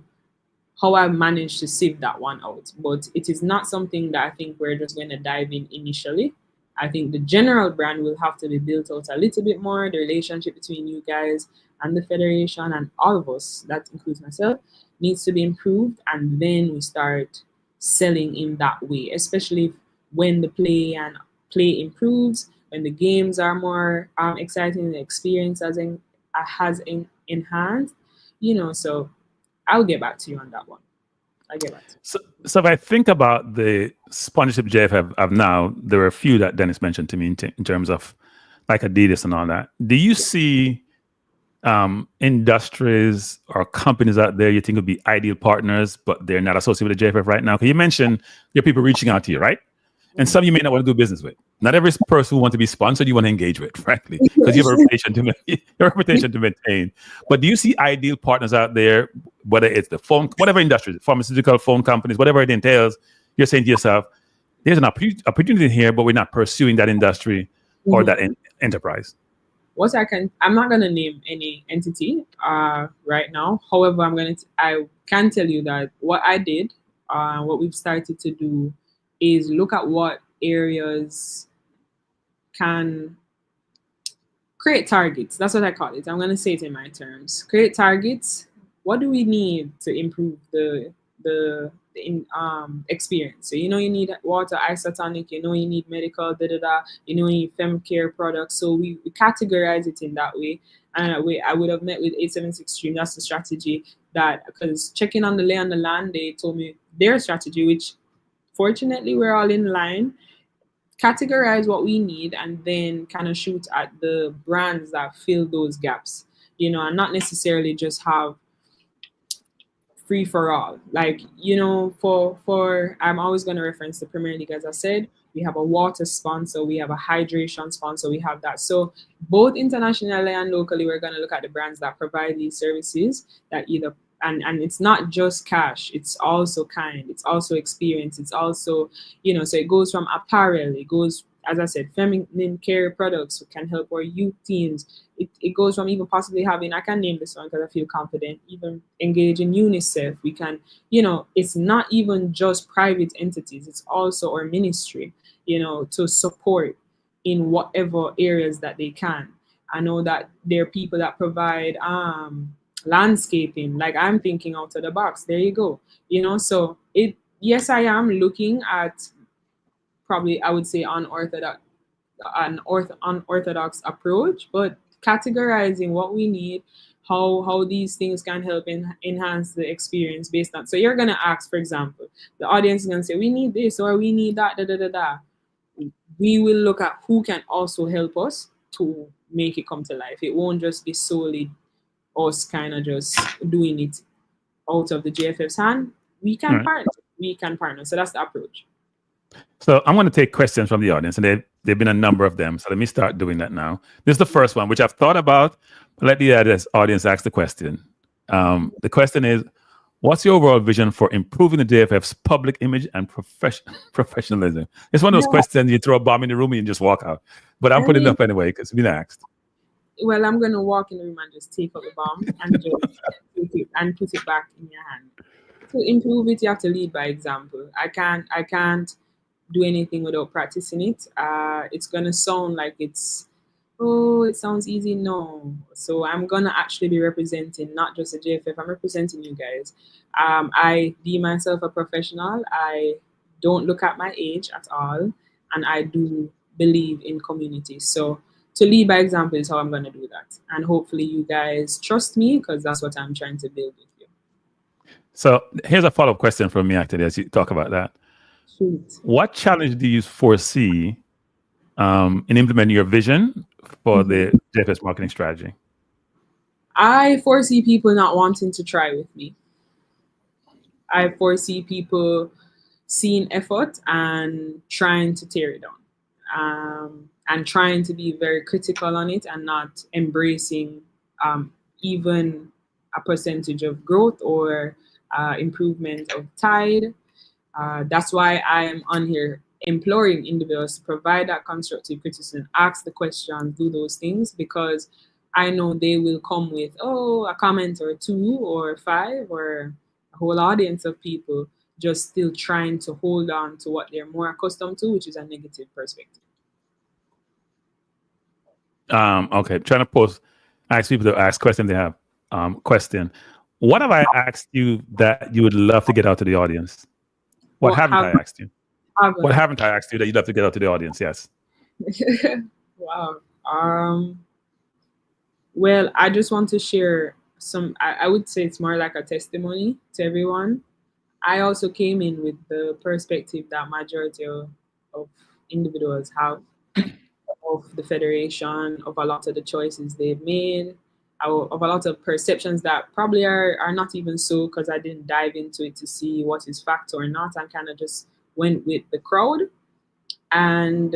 I managed to sieve that one out. But it is not something that I think we're just going to dive in initially. I think the general brand will have to be built out a little bit more. The relationship between you guys and the federation and all of us, that includes myself, needs to be improved. And then we start selling in that way, especially when the play improves, when the games are more exciting, the experience enhanced, so I'll get back to you on that one. I'll get back to you. So if I think about the sponsorship JFF have now, there were a few that Dennis mentioned to me in terms of like Adidas and all that. Do you see industries or companies out there you think would be ideal partners, but they're not associated with the JFF right now? Because you mentioned your people reaching out to you, right? And some you may not want to do business with. Not every person who wants to be sponsored you want to engage with, frankly, because you have a reputation to maintain. But do you see ideal partners out there, whether it's the phone, whatever industry, pharmaceutical, phone companies, whatever it entails? You're saying to yourself, there's an opportunity here, but we're not pursuing that industry or that enterprise. I'm not going to name any entity right now. However, I can tell you that what I did, what we've started to do, is look at what areas can create targets. That's what I call it. I'm going to say it in my terms. Create targets. What do we need to improve the experience? So, you need water, isotonic, you need medical, you need fem care products. So we categorize it in that way. And I would have met with 876 Stream. That's the strategy because checking on the lay on the land, they told me their strategy, which fortunately we're all in line. Categorize what we need and then kind of shoot at the brands that fill those gaps, and not necessarily just have free for all. Like, for I'm always going to reference the Premier League. As I said, we have a water sponsor, we have a hydration sponsor, we have that. So both internationally and locally, we're going to look at the brands that provide these services that either and it's not just cash, it's also kind, it's also experience, it's also, so it goes from apparel, it goes, as I said, feminine care products can help our youth teams. It goes from even possibly having, I can name this one because I feel confident, even engage in UNICEF. We can, it's not even just private entities, it's also our ministry, to support in whatever areas that they can. I know that there are people that provide landscaping, like I'm thinking out of the box. There you go. So yes, I am looking at probably, I would say, unorthodox approach, but categorizing what we need, how these things can help enhance the experience based on. So you're gonna ask, for example, the audience is gonna say, we need this or we need that, We will look at who can also help us to make it come to life. It won't just be solely us kind of just doing it out of the JFF's hand. We can partner. So that's the approach. So I'm going to take questions from the audience, and there've been a number of them. So let me start doing that now. This is the first one, which I've thought about. Let the audience ask the question. The question is, what's your overall vision for improving the JFF's public image and professionalism? It's one of those questions you throw a bomb in the room and you just walk out. But I'm putting it up anyway because it's been asked. Well, I'm going to walk in the room and just take out the bomb and just put it back in your hand. To improve it, you have to lead by example. I can't do anything without practicing it. It's going to sound like it sounds easy. No. So I'm going to actually be representing not just the JFF, I'm representing you guys. I deem myself a professional. I don't look at my age at all. And I do believe in community. So to lead by example is how I'm going to do that. And hopefully you guys trust me because that's what I'm trying to build with you. So here's a follow-up question from me actually as you talk about that. Shoot. What challenge do you foresee in implementing your vision for the JFS marketing strategy? I foresee people not wanting to try with me. I foresee people seeing effort and trying to tear it down. And trying to be very critical on it and not embracing even a percentage of growth or improvement of tide. That's why I am on here imploring individuals to provide that constructive criticism, ask the questions, do those things, because I know they will come with, a comment or two or five or a whole audience of people just still trying to hold on to what they're more accustomed to, which is a negative perspective. Okay, trying to ask people to ask questions they have. Question: what have I asked you that you would love to get out to the audience? What haven't I asked you? What haven't I asked you that you'd love to get out to the audience? Yes. Wow. Well, I just want to share I would say it's more like a testimony to everyone. I also came in with the perspective that majority of individuals have of the Federation, of a lot of the choices they've made, of a lot of perceptions that probably are not even so, because I didn't dive into it to see what is fact or not. I kind of just went with the crowd. And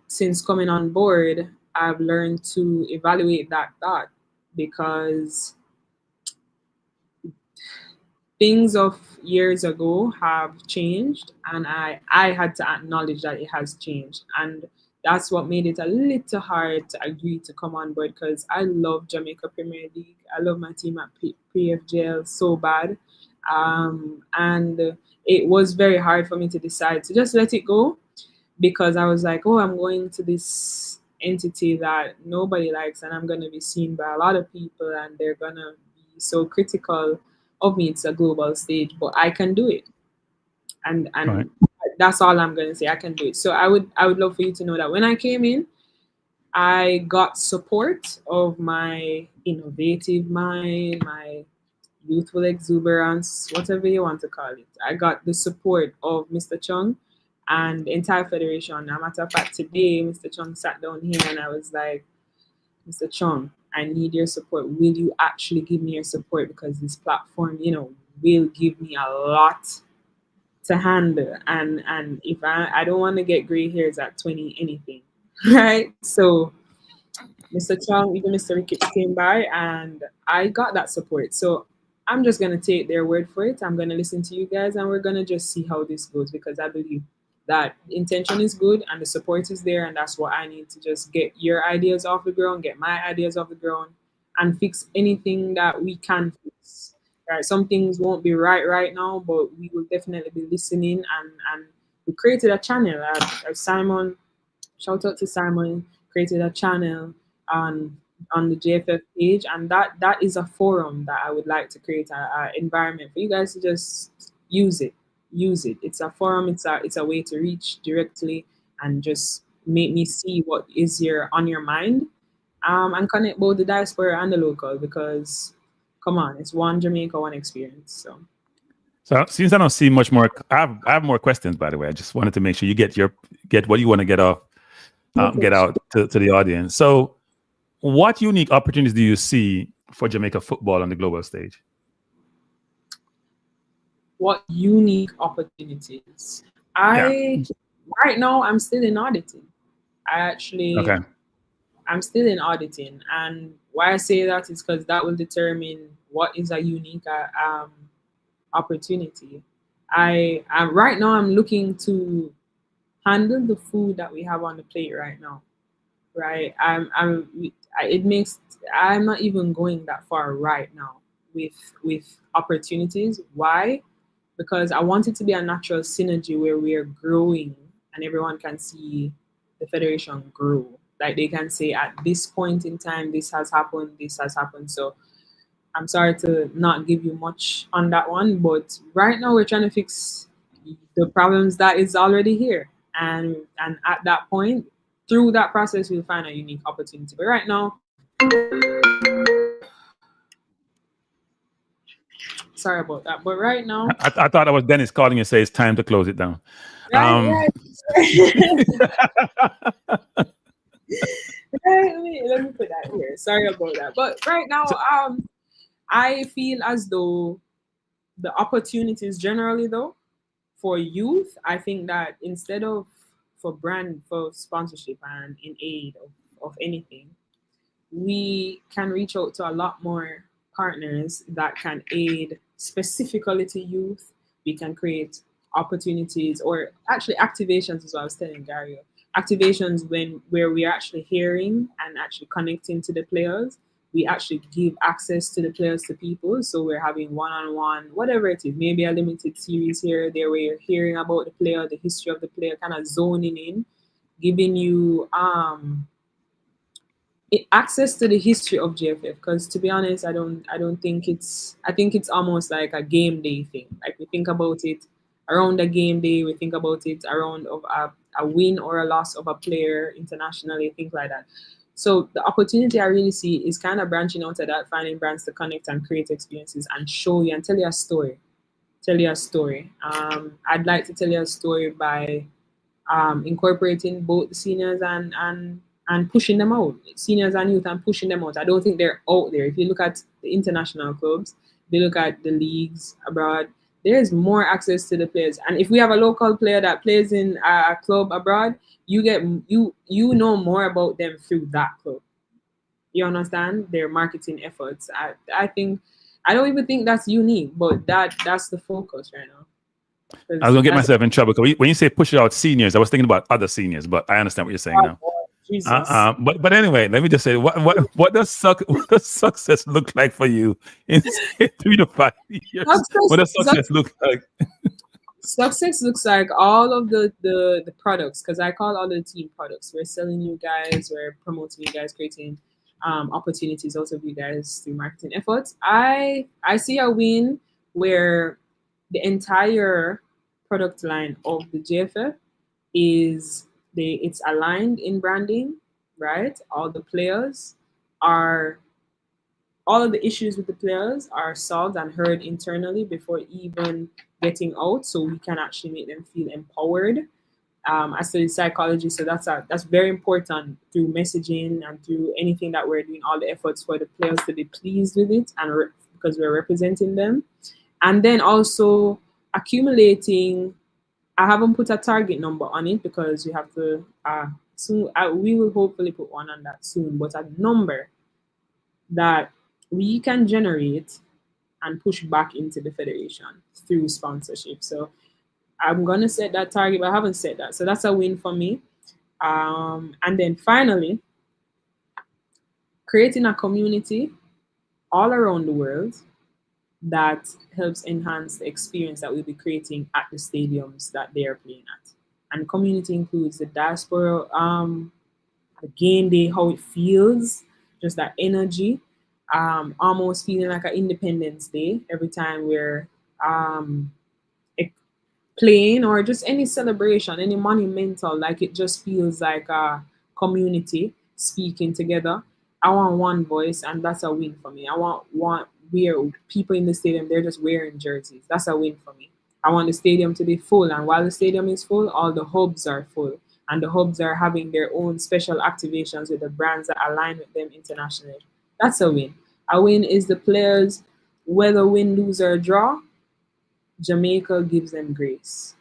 since coming on board, I've learned to evaluate that thought, because things of years ago have changed, and I had to acknowledge that it has changed. And that's what made it a little hard to agree to come on board, because I love Jamaica Premier League. I love my team at PFJL so bad. And it was very hard for me to decide to just let it go, because I was like, I'm going to this entity that nobody likes, and I'm going to be seen by a lot of people, and they're going to be so critical of me. It's a global stage, but I can do it. And right. That's all I'm going to say. I can do it. So I would love for you to know that when I came in, I got support of my innovative mind, my youthful exuberance, whatever you want to call it. I got the support of Mr. Chung and the entire Federation. As a matter of fact, today, Mr. Chung sat down here and I was like, Mr. Chung, I need your support. Will you actually give me your support? Because this platform, will give me a lot to handle. And if I don't want to get gray hairs at 20 anything, right? So Mr. Chung, even Mr. Ricketts came by and I got that support. So I'm just going to take their word for it. I'm going to listen to you guys and we're going to just see how this goes, because I believe that intention is good and the support is there, and that's what I need to just get your ideas off the ground, get my ideas off the ground, and fix anything that we can fix. Right? Some things won't be right now, but we will definitely be listening. And we created a channel. Simon, shout out to Simon, created a channel on the JFF page, and that is a forum that I would like to create an environment for you guys to just use it. It's a forum. It's a way to reach directly and just make me see what is on your mind, and connect both the diaspora and the local, because come on, it's one Jamaica, one experience. So since I don't see much more, I have more questions, by the way. I just wanted to make sure you get what you want to get off, get out to the audience. So what unique opportunities do you see for Jamaica football on the global stage? What unique opportunities? Right now I'm still in auditing. I'm still in auditing, and why I say that is because that will determine what is a unique opportunity. Right now I'm looking to handle the food that we have on the plate right now. Right, I'm not even going that far right now with opportunities. Why? Because I want it to be a natural synergy where we are growing and everyone can see the Federation grow. Like they can say at this point in time, this has happened. So I'm sorry to not give you much on that one, but right now we're trying to fix the problems that is already here. And at that point, through that process, we'll find a unique opportunity. But right now, sorry about that. But right now, I thought that was Dennis calling and say it's time to close it down. Right. Let me put that here. Sorry about that. But right now, I feel as though the opportunities generally, though, for youth, I think that instead of for sponsorship and in aid of anything, we can reach out to a lot more partners that can aid specifically to youth. We can create opportunities, or actually activations, as I was telling Gary, activations where we are actually hearing and actually connecting to the players. We actually give access to the players to people. So we're having one-on-one, whatever it is, maybe a limited series here or there where you're hearing about the player, the history of the player, kind of zoning in, giving you access to the history of JFF. Because to be honest, I think it's almost like a game day thing. Like we think about it around a game day, we think about it around of a win or a loss of a player internationally, things like that. So the opportunity I really see is kind of branching out of that, finding brands to connect and create experiences and show you and tell you a story. I'd like to tell you a story by incorporating both the seniors and pushing them out, seniors and youth, and pushing them out. I don't think they're out there. If you look at the international clubs, if you look at the leagues abroad, there's more access to the players. And if we have a local player that plays in a club abroad, you know more about them through that club. You understand their marketing efforts. I don't even think that's unique, but that's the focus right now. I was gonna get myself in trouble because when you say push it out seniors, I was thinking about other seniors, but I understand what you're saying now. But anyway, let me just say, what does success look like for you in 3 to 5 years? What does success look like? Success looks like all of the products, because I call all the team products. We're selling you guys, we're promoting you guys, creating opportunities out of you guys through marketing efforts. I see a win where the entire product line of the JFF it's aligned in branding, right? All of the issues with the players are solved and heard internally before even getting out, so we can actually make them feel empowered. I study psychology, so that's very important through messaging and through anything that we're doing, all the efforts for the players to be pleased with it, and because we're representing them. And then also accumulating, I haven't put a target number on it because we have to soon. We will hopefully put one on that soon, but a number that we can generate and push back into the federation through sponsorship. So I'm gonna set that target, but I haven't set that. So that's a win for me. And then finally, creating a community all around the world that helps enhance the experience that we'll be creating at the stadiums that they are playing at. And the community includes the Diaspora, the game day, how it feels, just that energy, almost feeling like an Independence Day every time we're playing, or just any celebration, any monumental, like it just feels like a community speaking together. I want one voice, and that's a win for me. I want where people in the stadium, they're just wearing jerseys. That's a win for me. I want the stadium to be full, and while the stadium is full, all the hubs are full, and the hubs are having their own special activations with the brands that align with them internationally. That's a win. A win is the players, whether win, lose, or draw, Jamaica gives them grace,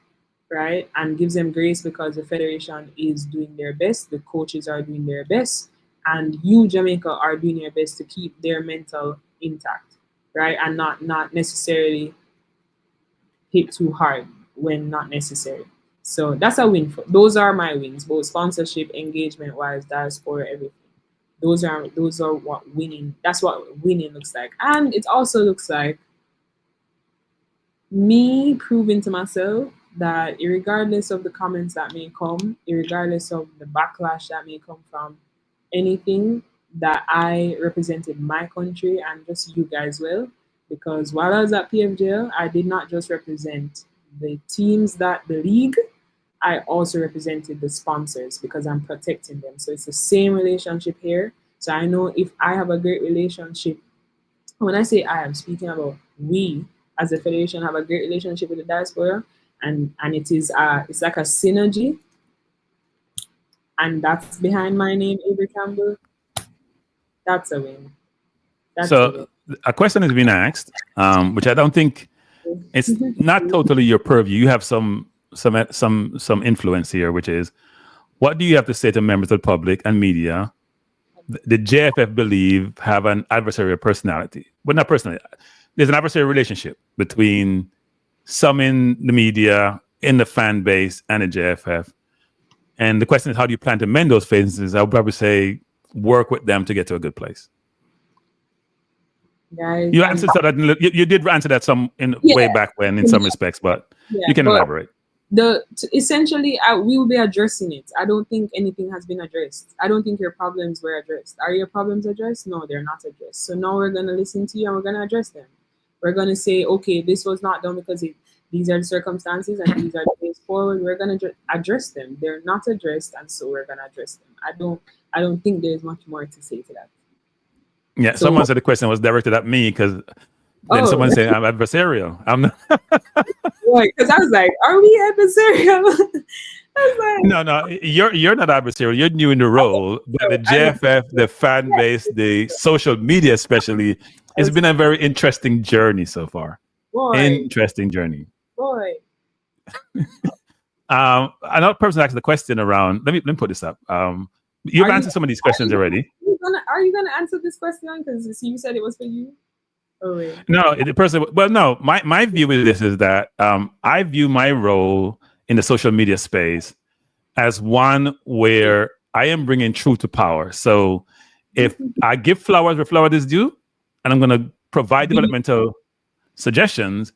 right? And gives them grace because the federation is doing their best, the coaches are doing their best, and you, Jamaica, are doing your best to keep their mental intact, right? And not necessarily hit too hard when not necessary. So that's a win. Those are my wins, both sponsorship, engagement wise, Diaspora, everything. Those are what winning. That's what winning looks like, and it also looks like me proving to myself that irregardless of the comments that may come, irregardless of the backlash that may come from anything, that I represented my country and just you guys well. Because while I was at PFJL, I did not just represent the teams that the league, I also represented the sponsors because I'm protecting them. So it's the same relationship here. So I know if I have a great relationship, when I say I am speaking about we as a federation have a great relationship with the Diaspora, and it's like a synergy, and that's behind my name, Avery Campbell. That's a win. A question has been asked, which I don't think it's not totally your purview. You have some influence here, which is, what do you have to say to members of the public and media? The JFF believe have an adversarial personality. Well, not personality. There's an adversarial relationship between some in the media in the fan base and the JFF. And the question is, how do you plan to mend those phases? I would probably say work with them to get to a good place. Guys, You answered that. You did answer that way back when in some respects, but you can elaborate. Essentially, we will be addressing it. I don't think anything has been addressed. I don't think your problems were addressed. Are your problems addressed? No, they're not addressed. So now we're going to listen to you and we're going to address them. We're going to say, okay, this was not done because these are the circumstances and these are the ways forward. We're going to address them. They're not addressed, and so we're going to address them. I don't think there's much more to say to that. Yeah, so, someone said the question was directed at me because then someone said I'm adversarial. I'm not. Right, because I was like, are we adversarial? No, you're not adversarial. You're new in the role. But the JFF, the fan base, the social media especially, it's been a very interesting journey so far. Interesting journey. Another person asked the question around. Let me put this up. You've answered some of these questions already. Are you gonna answer this question? Because you said it was for you. Oh wait. No, the person. Well, no. My view with this is that I view my role in the social media space as one where I am bringing truth to power. So if I give flowers where flowers is due, and I'm going to provide developmental suggestions,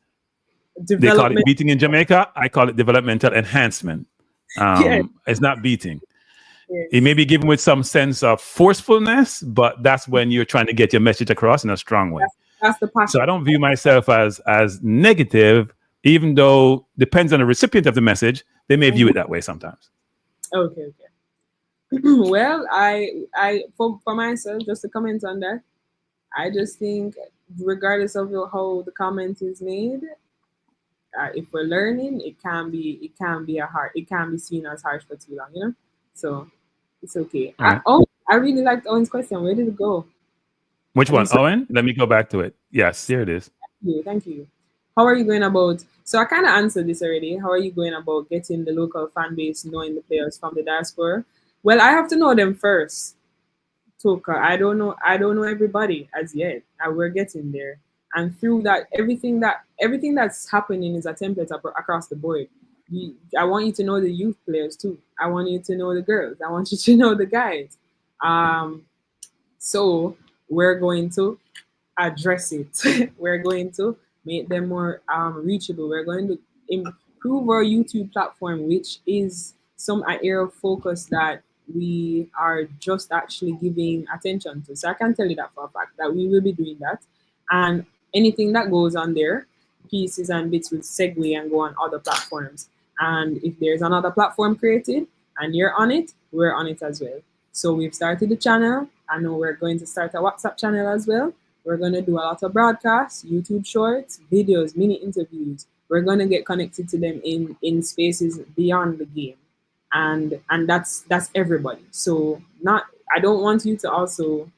they call it beating in Jamaica. I call it developmental enhancement. It's not beating. Yes. It may be given with some sense of forcefulness, but that's when you're trying to get your message across in a strong way. That's the passion. So I don't view myself as negative, even though depends on the recipient of the message. They may view it that way sometimes. Okay. Well, I for myself, just to comment on that, I just think regardless of how the comment is made, if we're learning, it can be seen as harsh for too long, So it's okay. Right. I really liked Owen's question. Where did it go? Which one, Owen? Let me go back to it. Yes, here it is. Thank you. How are you going about? So I kind of answered this already. How are you going about getting the local fan base, knowing the players from the diaspora? Well, I have to know them first. Toka, I don't know everybody as yet. We're getting there, and through that, everything that's happening is a template across the board. I want you to know the youth players too. I want you to know the girls. I want you to know the guys. So we're going to address it. We're going to make them more reachable. We're going to improve our YouTube platform, which is some area of focus that we are just actually giving attention to. So I can tell you that for a fact that we will be doing that. And anything that goes on there, pieces and bits will segue and go on other platforms. And if there's another platform created and you're on it, we're on it as well. So we've started the channel. I know we're going to start a WhatsApp channel as well. We're going to do a lot of broadcasts, YouTube shorts, videos, mini interviews. We're going to get connected to them in spaces beyond the game. And that's everybody. So I don't want you to also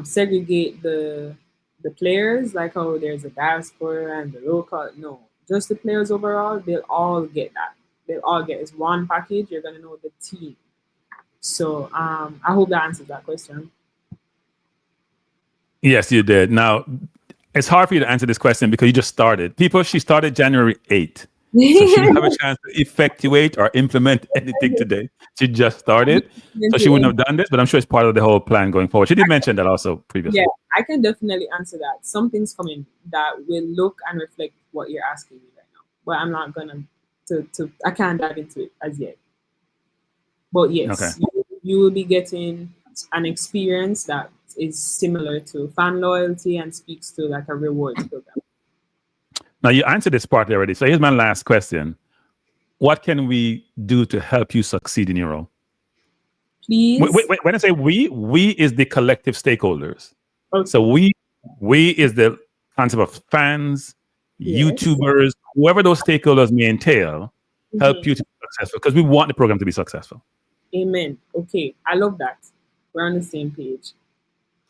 segregate the players, like how there's a diaspora and the local. No, just the players overall, they'll all get that. They'll all get it's one package. You're going to know the team. So I hope that answers that question. Yes, you did. Now, it's hard for you to answer this question because you just started. She started January 8th. So she didn't have a chance to effectuate or implement anything today. She just started. So she wouldn't have done this, but I'm sure it's part of the whole plan going forward. She did mention that also previously. Yeah, I can definitely answer that. Something's coming that will look and reflect what you're asking me right now. But I'm not going to I can't dive into it as yet. But yes, you will be getting an experience that is similar to fan loyalty and speaks to like a rewards program. Now you answered this part already. So here's my last question. What can we do to help you succeed in your role? Please. Wait, when I say we is the collective stakeholders. Okay. So we is the concept of fans, YouTubers, whoever those stakeholders may entail, help you to be successful because we want the program to be successful. Amen. Okay, I love that. We're on the same page.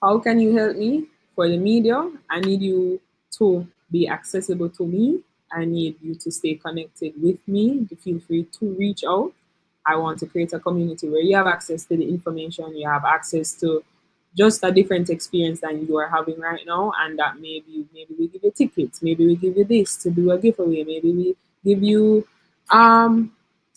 How can you help me? For the media, I need you to be accessible to me. I need you to stay connected with me. Feel free to reach out. I want to create a community where you have access to the information, you have access to just a different experience than you are having right now. And that maybe we give you tickets, maybe we give you this to do a giveaway, maybe we give you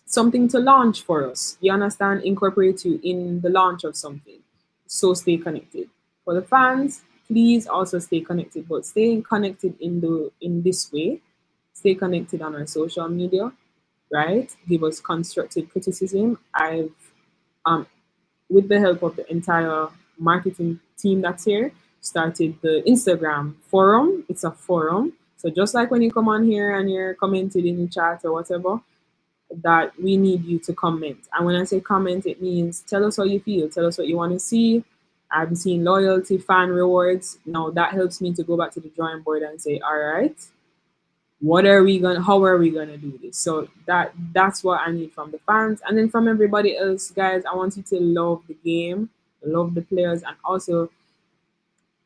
something to launch for us. You understand? Incorporate you in the launch of something. So stay connected. For the fans, please also stay connected, but staying connected in this way. Stay connected on our social media, right? Give us constructive criticism. I've with the help of the entire marketing team that's here, started the Instagram forum. It's a forum. So just like when you come on here and you're commented in the chat or whatever, that we need you to comment. And when I say comment, it means tell us how you feel, tell us what you want to see. I'm seeing loyalty, fan rewards. Now that helps me to go back to the drawing board and say, all right, how are we gonna do this? So that's what I need from the fans. And then from everybody else, guys, I want you to love the game, love the players, and also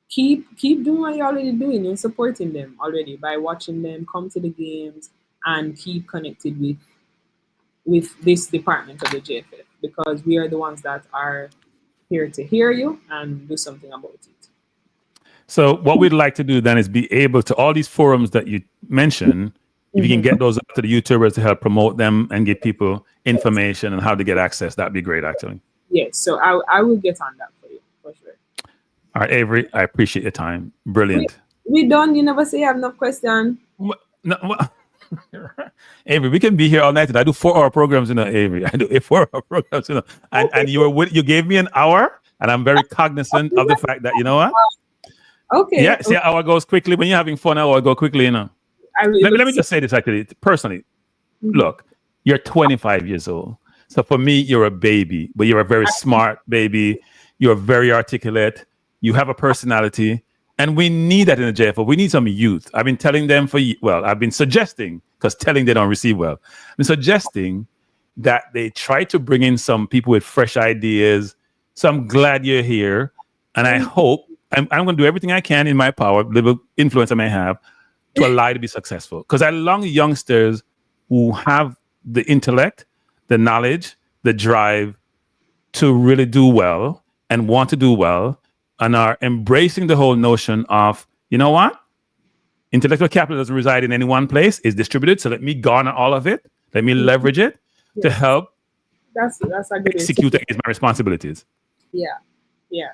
keep doing what you're already doing. You're supporting them already by watching them come to the games and keep connected with this department of the JFF, because we are the ones that are here to hear you and do something about it. So what we'd like to do then is be able to all these forums that you mentioned, if you can get those up to the YouTubers to help promote them and give people information and how to get access, that'd be great, actually. Yes, so I will get on that for you, for sure. All right, Avery, I appreciate your time. Brilliant. We done? You never say you have no question. No, Avery, we can be here all night. And I do 4-hour programs, Avery. I do 4-hour programs, and you gave me an hour, and I'm very cognizant of the fact that, you know what? Okay. Yeah, see, hour goes quickly. When you're having fun, hour go quickly, Let me just say this, actually, personally. Look, you're 25 years old. So for me, you're a baby, but you're a very smart baby. You're very articulate. You have a personality. And we need that in the JFF. We need some youth. I've been telling them I've been suggesting, because telling they don't receive well. I've been suggesting that they try to bring in some people with fresh ideas. So I'm glad you're here. And I hope, I'm going to do everything I can in my power, little influence I may have, to allow you to be successful. Because I long youngsters who have the intellect, the knowledge, the drive to really do well and want to do well, and are embracing the whole notion of, you know what? Intellectual capital doesn't reside in any one place. It's distributed. So let me garner all of it. Let me leverage it to help that's a good execute against my responsibilities. Yeah.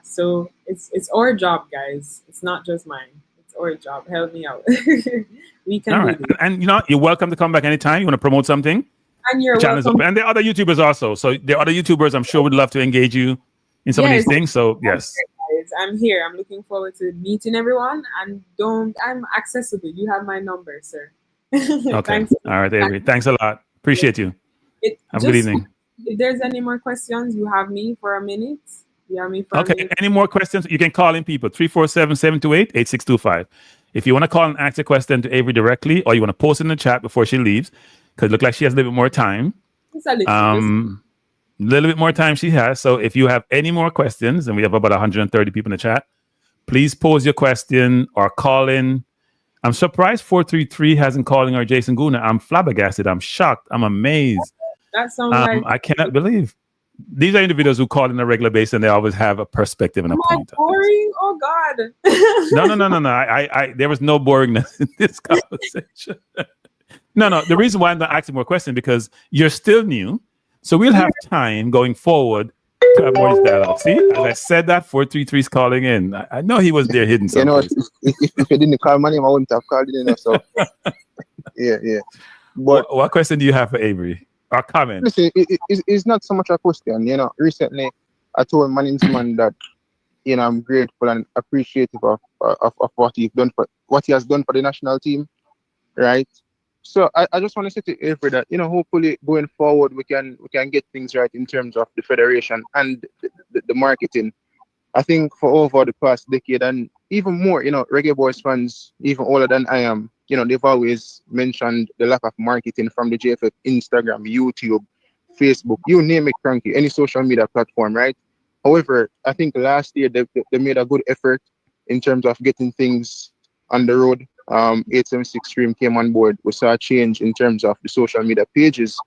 So it's our job, guys. It's not just mine. It's our job. Help me out. We can do this. And you're welcome to come back anytime. You want to promote something? And you're welcome. And there are other YouTubers also. So there are other YouTubers I'm sure would love to engage you in some of these things. So yes. I'm here. I'm looking forward to meeting everyone. And I'm accessible. You have my number, sir. Okay. All right, Avery. Thanks a lot. Appreciate you. Have a good evening. If there's any more questions, you have me for a minute. Okay. Any more questions? You can call in people 347-728-8625. If you want to call and ask a question to Avery directly, or you want to post it in the chat before she leaves, because it looks like she has a little bit more time. Little bit more time she has. So if you have any more questions, and we have about 130 people in the chat, please pose your question or call in. I'm surprised 433 hasn't called in our Jason Guna. I'm flabbergasted. I'm shocked. I'm amazed. That sounds like I cannot believe. These are individuals who call on a regular basis, and they always have a perspective and a point. Boring? Oh God! No. There was no boringness in this conversation. No. The reason why I'm not asking more questions because you're still new, so we'll have time going forward to have more dialogue. See, as I said that, 433 is calling in. I know he was there hidden somewhere. If you didn't call my name, I wouldn't have called in. So yeah. But what question do you have for Avery? Or comment? Listen, it's not so much a question. Recently I told management that I'm grateful and appreciative of what he has done for the national team, right? So I just want to say to Avery that hopefully going forward we can get things right in terms of the federation and the marketing. I think for over the past decade and even more, Reggae Boys fans, even older than I am, they've always mentioned the lack of marketing from the JFF, Instagram, YouTube, Facebook, you name it, Frankie, any social media platform, right? However, I think last year they made a good effort in terms of getting things on the road. 876 Stream came on board. We saw a change in terms of the social media pages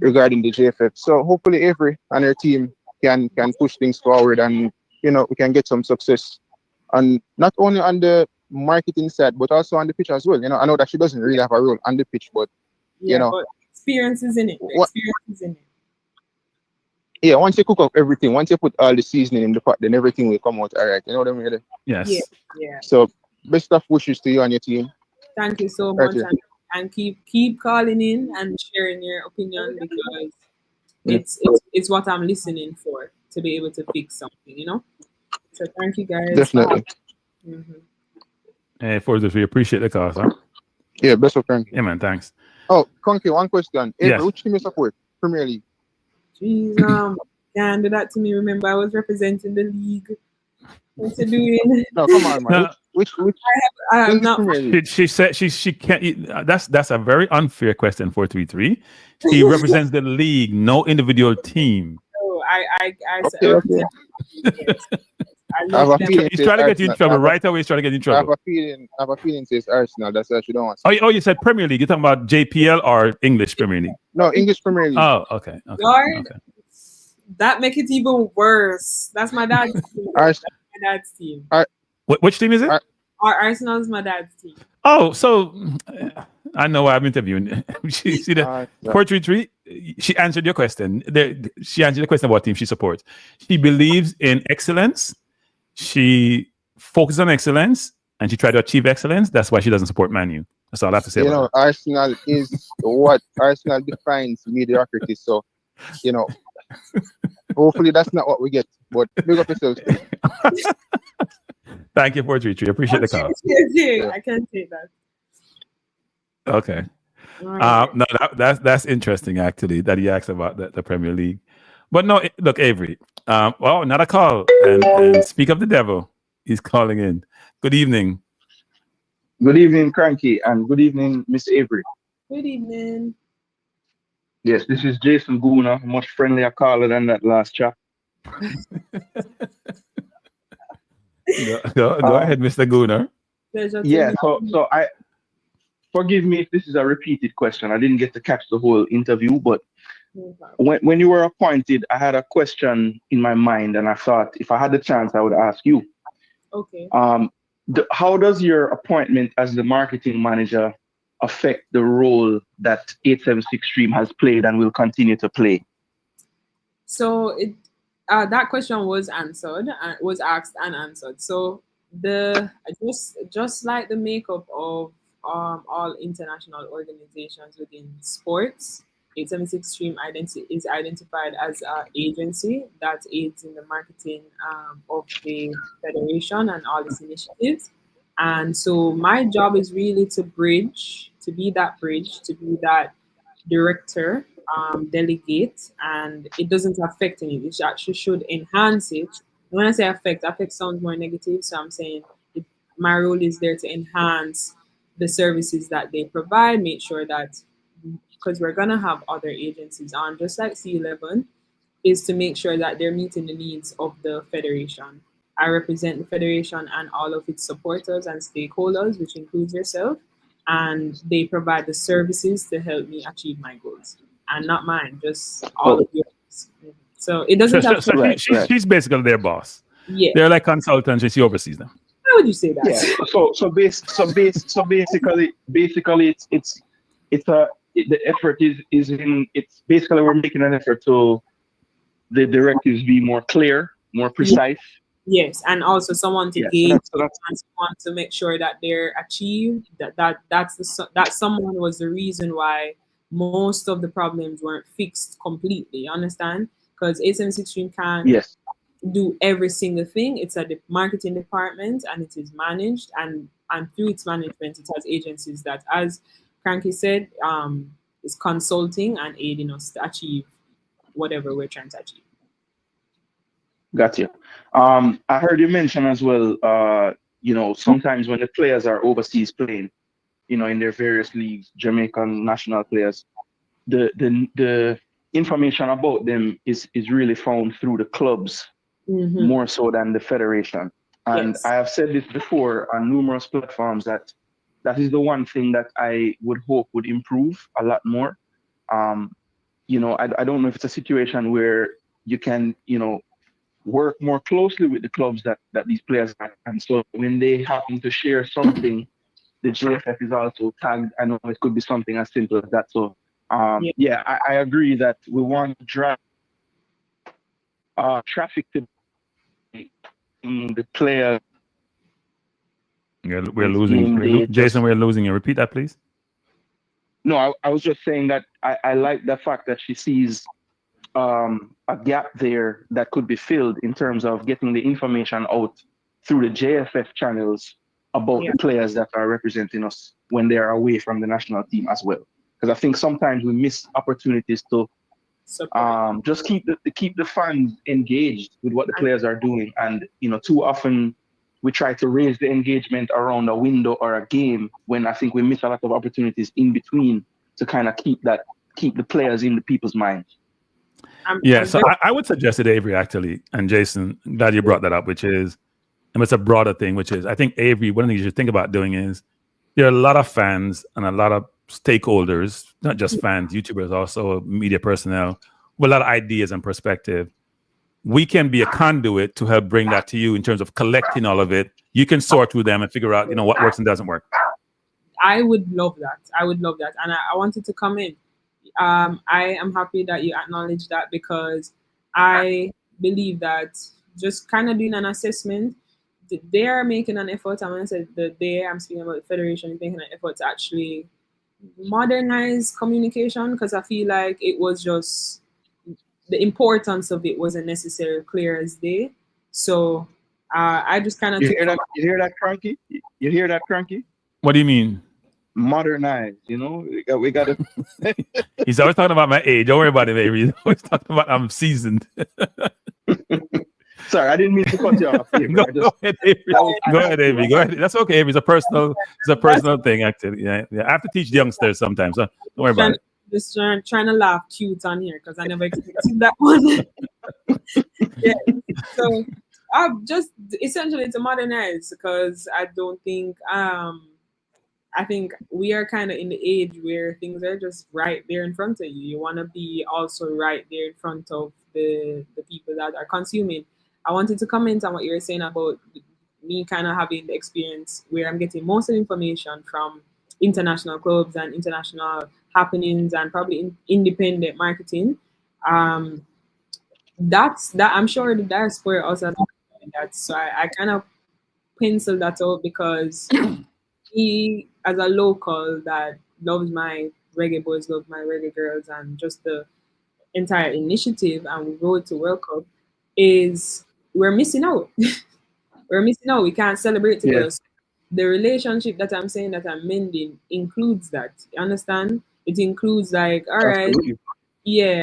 regarding the JFF. So hopefully Avery and her team can push things forward and, we can get some success. And not only on the marketing side, but also on the pitch as well. I know that she doesn't really have a role on the pitch, but Yeah, know. but experience is in it. The What? experience is in it. Yeah, once you cook up everything, once you put all the seasoning in the pot, then everything will come out all right. You know what I mean? Yes. Yeah, yeah. So best of wishes to you and your team. Thank you so Right much, here. and keep calling in and sharing your opinion, because Yeah. it's what I'm listening for to be able to fix something, you know. So thank you guys. Definitely. Hey, Forza, we appreciate the call, sir. Yeah, best of friend. Yeah, man, thanks. Oh, Conky, one question. Avery, Yes. which team you support? Premier League. Jeez, can't do that to me. Remember, I was representing the league. What's it doing? No, come on, man. No. Which I have English not. Premier League? She said she can't. That's a very unfair question. 433. She represents the league, no individual team. Oh, I Okay, okay. yes. I I have love a them. feeling He's trying to get you in trouble right away. He's trying to get you in I have trouble. a feeling it says Arsenal. That's why she don't want to. Oh, you said Premier League. You're talking about JPL or English Premier League? No, English Premier League. Oh, okay. Lord, that make it even worse. That's my dad's team. That's my dad's team. Which team is it? Arsenal is my dad's team. Oh, so I know why I'm interviewing. See the 433. She answered your question. She answered the question about team she supports. She believes in excellence. She focuses on excellence, and she tried to achieve excellence. That's why she doesn't support Man U. That's all I have to say. You know, Arsenal is what Arsenal defines mediocrity. So, you know, hopefully that's not what we get. But big up yourselves. Thank you, 433. Appreciate the call. Yeah, I can't say that. Okay. Right. No, that's interesting actually that he asked about the Premier League. But no, look, Avery. Well, not a call. And speak of the devil. He's calling in. Good evening. Good evening, Cranky, and good evening, Miss Avery. Good evening. Yes, this is Jason Guna, much friendlier caller than that last chap. Go ahead, Mr. Gooner. Yeah, so I forgive me if this is a repeated question. I didn't get to catch the whole interview, but when you were appointed, I had a question in my mind, and I thought if I had the chance, I would ask you. Okay. How does your appointment as the marketing manager affect the role that 876 Stream has played and will continue to play? So that question was answered, was asked and answered. So just like the makeup of all international organizations within sports, 876 Stream is identified as an agency that aids in the marketing of the federation and all its initiatives. And so my job is really to be that director, delegate, and it doesn't affect anything. It actually should enhance it. And when I say affect sounds more negative, so I'm saying my role is there to enhance the services that they provide, make sure that, because we're going to have other agencies on, just like C11, is to make sure that they're meeting the needs of the federation. I represent the federation and all of its supporters and stakeholders, which includes yourself, and they provide the services to help me achieve my goals. And not mine, just all of yours. So it doesn't have to... Right. She's basically their boss. Yeah. They're like consultants and she oversees them. How would you say that? Yeah. Basically the effort is in, it's basically we're making an effort to the directives be more clear, more precise. Yes, and also someone to gauge and someone to make sure that they're achieved. That someone was the reason why most of the problems weren't fixed completely. You understand? Because 876 Stream can't do every single thing. It's a marketing department, and it is managed, and through its management, it has agencies that, as Cranky said, is consulting and aiding us to achieve whatever we're trying to achieve. Got you. I heard you mention as well, sometimes when the players are overseas playing, in their various leagues, Jamaican national players, the information about them is really found through the clubs more so than the federation. And I have said this before on numerous platforms that is the one thing that I would hope would improve a lot more. I don't know if it's a situation where you can, work more closely with the clubs that these players have. And so when they happen to share something the JFF is also tagged. I know it could be something as simple as that. So I agree that we want to drive traffic to the player. We're losing. Jason, we're losing you. Repeat that, please. No, I was just saying that I like the fact that she sees a gap there that could be filled in terms of getting the information out through the JFF channels about the players that are representing us when they are away from the national team as well. Because I think sometimes we miss opportunities to just keep the fans engaged with what the players are doing, and too often we try to raise the engagement around a window or a game when I think we miss a lot of opportunities in between to kind of keep the players in the people's minds. So I would suggest it, Avery, actually, and Jason, glad you brought that up, which is, and it's a broader thing, which is, I think, Avery, one of the things you should think about doing is, there are a lot of fans and a lot of stakeholders, not just fans, YouTubers, also media personnel, with a lot of ideas and perspective. We can be a conduit to help bring that to you in terms of collecting all of it. You can sort through them and figure out, what works and doesn't work. I would love that. And I wanted to come in. I am happy that you acknowledge that, because I believe that just kind of doing an assessment, they are making an effort. And when I said I'm speaking about the Federation, making an effort to actually modernize communication, because I feel like it was just, the importance of it wasn't necessarily clear as day. So I just kind of You hear that, Cranky? You hear that, Cranky? What do you mean? Modernize, we got to. He's always talking about my age. Don't worry about it, Avery. He's always talking about I'm seasoned. Sorry, I didn't mean to cut you off. Go ahead, Avery. Go ahead. That's okay, Avery. It's a personal thing, actually. Yeah. I have to teach youngsters sometimes. So don't worry about it. Just trying to laugh cute on here, because I never expected that one. So just essentially to modernize, because I don't think I think we are kind of in the age where things are just right there in front of you. You want to be also right there in front of the people that are consuming. I wanted to comment on what you were saying about me kind of having the experience where I'm getting most of the information from international clubs and international happenings and probably independent marketing. That's that. I'm sure the Diaspora also has that. So I kind of penciled that out, because he, as a local that loves my reggae boys, loves my reggae girls, and just the entire initiative and Road to World Cup, is we're missing out. We're missing out. We can't celebrate together. Yes. The relationship that I'm saying that I'm mending includes that. You understand? It includes like, all right,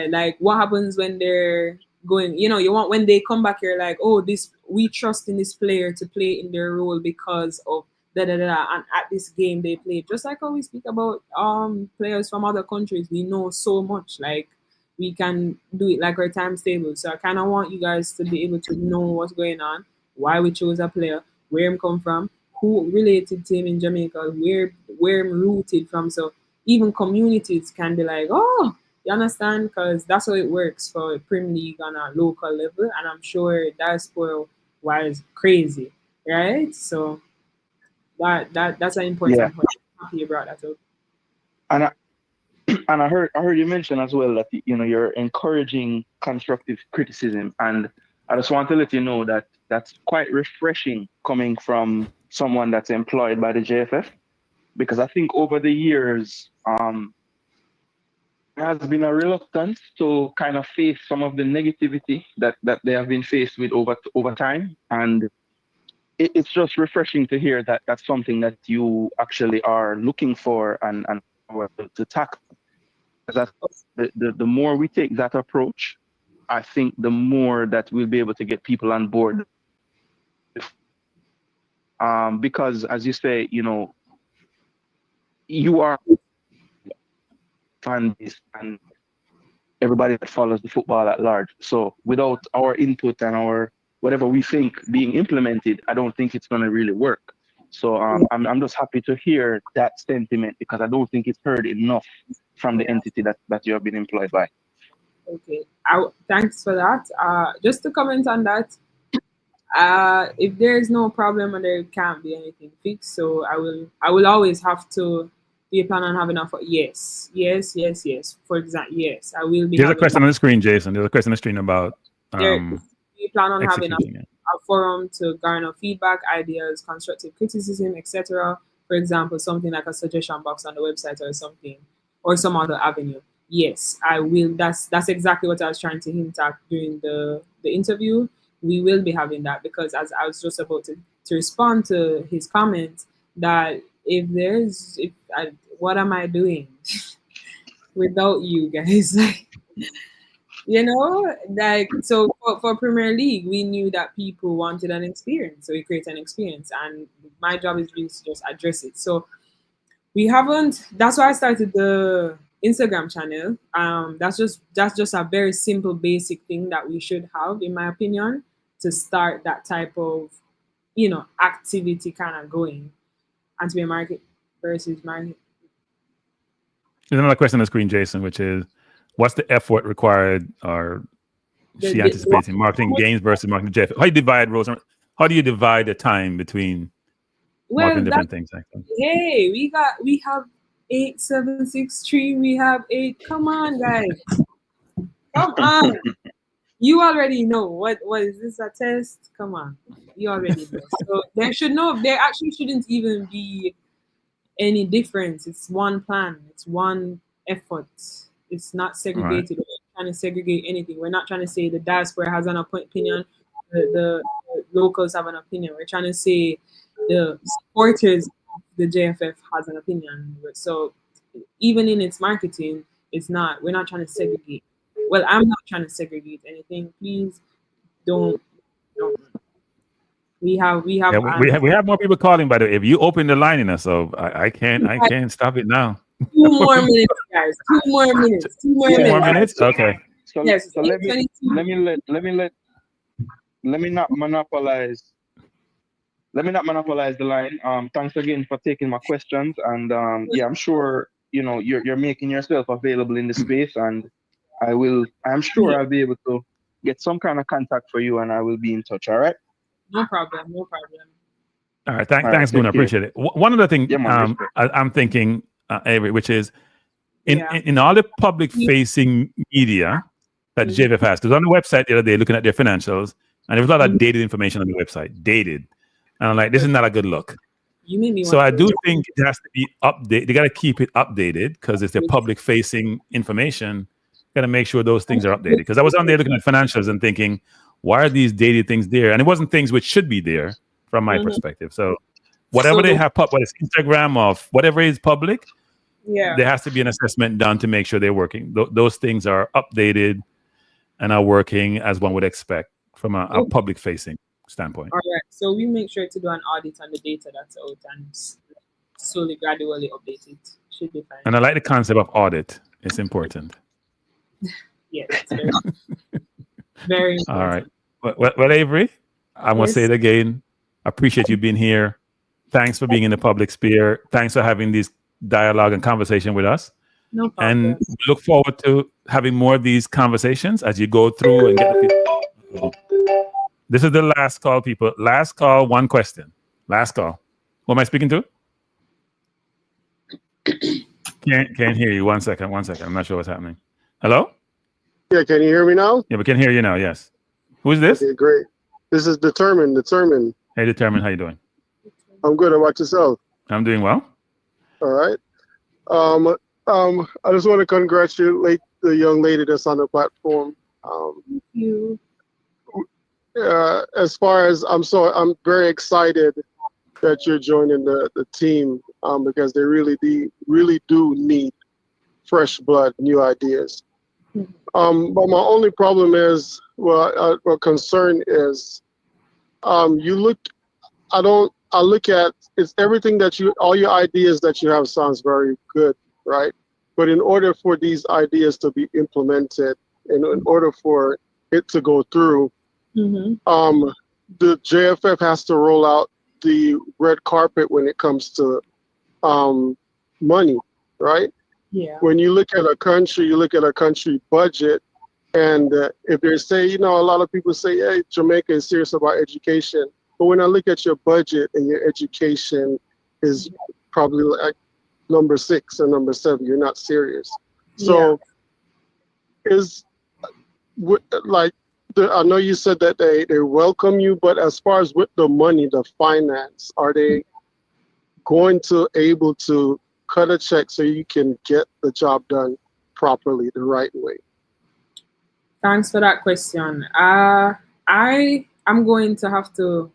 like what happens when they're going, you want, when they come back, you're like, oh, we trust in this player to play in their role because of and at this game they played. Just like how we speak about players from other countries, we know so much, like we can do it like our times table. So I kind of want you guys to be able to know what's going on, why we chose a player, where him come from, who related to him in Jamaica, where him rooted from. So even communities can be like, oh, you understand? Because that's how it works for Premier League on a local level, and I'm sure Diaspora was crazy, right? So that's an important point. You brought that up. And I heard you mention as well that you're encouraging constructive criticism, and I just want to let you know that that's quite refreshing coming from someone that's employed by the JFF, because I think over the years there has been a reluctance to kind of face some of the negativity that they have been faced with over time, and it's just refreshing to hear that that's something that you actually are looking for and to tackle. Because the more we take that approach, I think the more that we'll be able to get people on board. Because as you say, you are fan base and everybody that follows the football at large. So without our input and our whatever we think being implemented, I don't think it's going to really work. So I'm just happy to hear that sentiment, because I don't think it's heard enough from the entity that you have been employed by. Okay, thanks for that. Just to comment on that, If there is no problem and there can't be anything fixed, so I will always have to be plan on having a yes. For example, yes, I will be. There's a question on the screen, Jason. There's a question on the screen about we plan on having a executing it. forum to garner feedback, ideas, constructive criticism, etc. For example, something like a suggestion box on the website or something, or some other avenue. Yes, I will. That's exactly what I was trying to hint at during the interview. We will be having that, because as I was just about to respond to his comment, that what am I doing without you guys? You know, like, so for Premier League, we knew that people wanted an experience, so we create an experience, and my job is really to just address it. So we haven't. That's why I started the Instagram channel. That's just a very simple, basic thing that we should have, in my opinion, to start that type of, activity kind of going, and to be a market versus market. There's another question on the screen, Jason, which is, what's the effort required, or she anticipates in marketing gains versus marketing JFF? How do you divide the time between marketing different things like that? Hey, we have 8763. We have 8. Come on, guys. Come on. You already know what is this, a test? Come on. You already know. So there actually shouldn't even be any difference. It's one plan. It's one effort. It's not segregated. Right. We're not trying to segregate anything. We're not trying to say the diaspora has an opinion, the locals have an opinion. We're trying to say the supporters of the JFF has an opinion. So even in its marketing, we're not trying to segregate. Well, I'm not trying to segregate anything. Please don't. We have more people calling, by the way. If you open the line in us, so I can't stop it now. 2 more minutes, guys. 2 more minutes. 2 more minutes. Okay. So let me not monopolize. Let me not monopolize the line. Thanks again for taking my questions, and I'm sure you're making yourself available in the space, and I'm sure I'll be able to get some kind of contact for you, and I will be in touch. All right. No problem. All right. Thanks, Boone. I appreciate it. One other thing I'm thinking, Avery, which is in all the public-facing media that the JFF has, because on the website the other day, looking at their financials, and there was a lot of dated information on the website. Dated. And I'm like, this is not a good look. You made me. So I do think it has to be updated. They got to keep it updated because it's their public-facing information. Got to make sure those things are updated. Because I was on there looking at financials and thinking, why are these dated things there? And it wasn't things which should be there from my perspective. So whatever they have, whether it's Instagram or whatever is public, there has to be an assessment done to make sure they're working. Those things are updated and are working as one would expect from a public-facing standpoint. All right. So we make sure to do an audit on the data that's out and slowly, gradually update it. Should be fine. And I like the concept of audit. It's important. Yeah, it's very, very important. All right. Well, Avery, I want to say it again. I appreciate you being here. Thanks for being in the public sphere. Thanks for having this dialogue and conversation with us. No problem. And we look forward to having more of these conversations as you go through and get the. This is the last call, people. Last call, one question. Last call. Who am I speaking to? Can't hear you. One second. I'm not sure what's happening. Hello? Yeah, can you hear me now? Yeah, we can hear you now, yes. Who is this? Okay, great. This is Determined. Hey, Determined, how you doing? I'm good. How about yourself? I'm doing well. All right. I just want to congratulate the young lady that's on the platform. Thank you. As far as I'm very excited that you're joining the team because they really do need fresh blood, new ideas. But my only problem is, concern is, I look at it's everything all your ideas that you have sounds very good, right? But in order for these ideas to be implemented, and in order for it to go through, the JFF has to roll out the red carpet when it comes to money, right? Yeah. When you look at a country, budget, And if they say, you know, a lot of people say, hey, Jamaica is serious about education. But when I look at your budget and your education is probably like number 6 or number 7, you're not serious. So is like, I know you said that they welcome you, but as far as with the money, the finance, are they going to able to cut a check so you can get the job done properly, the right way? Thanks for that question. I am going to have to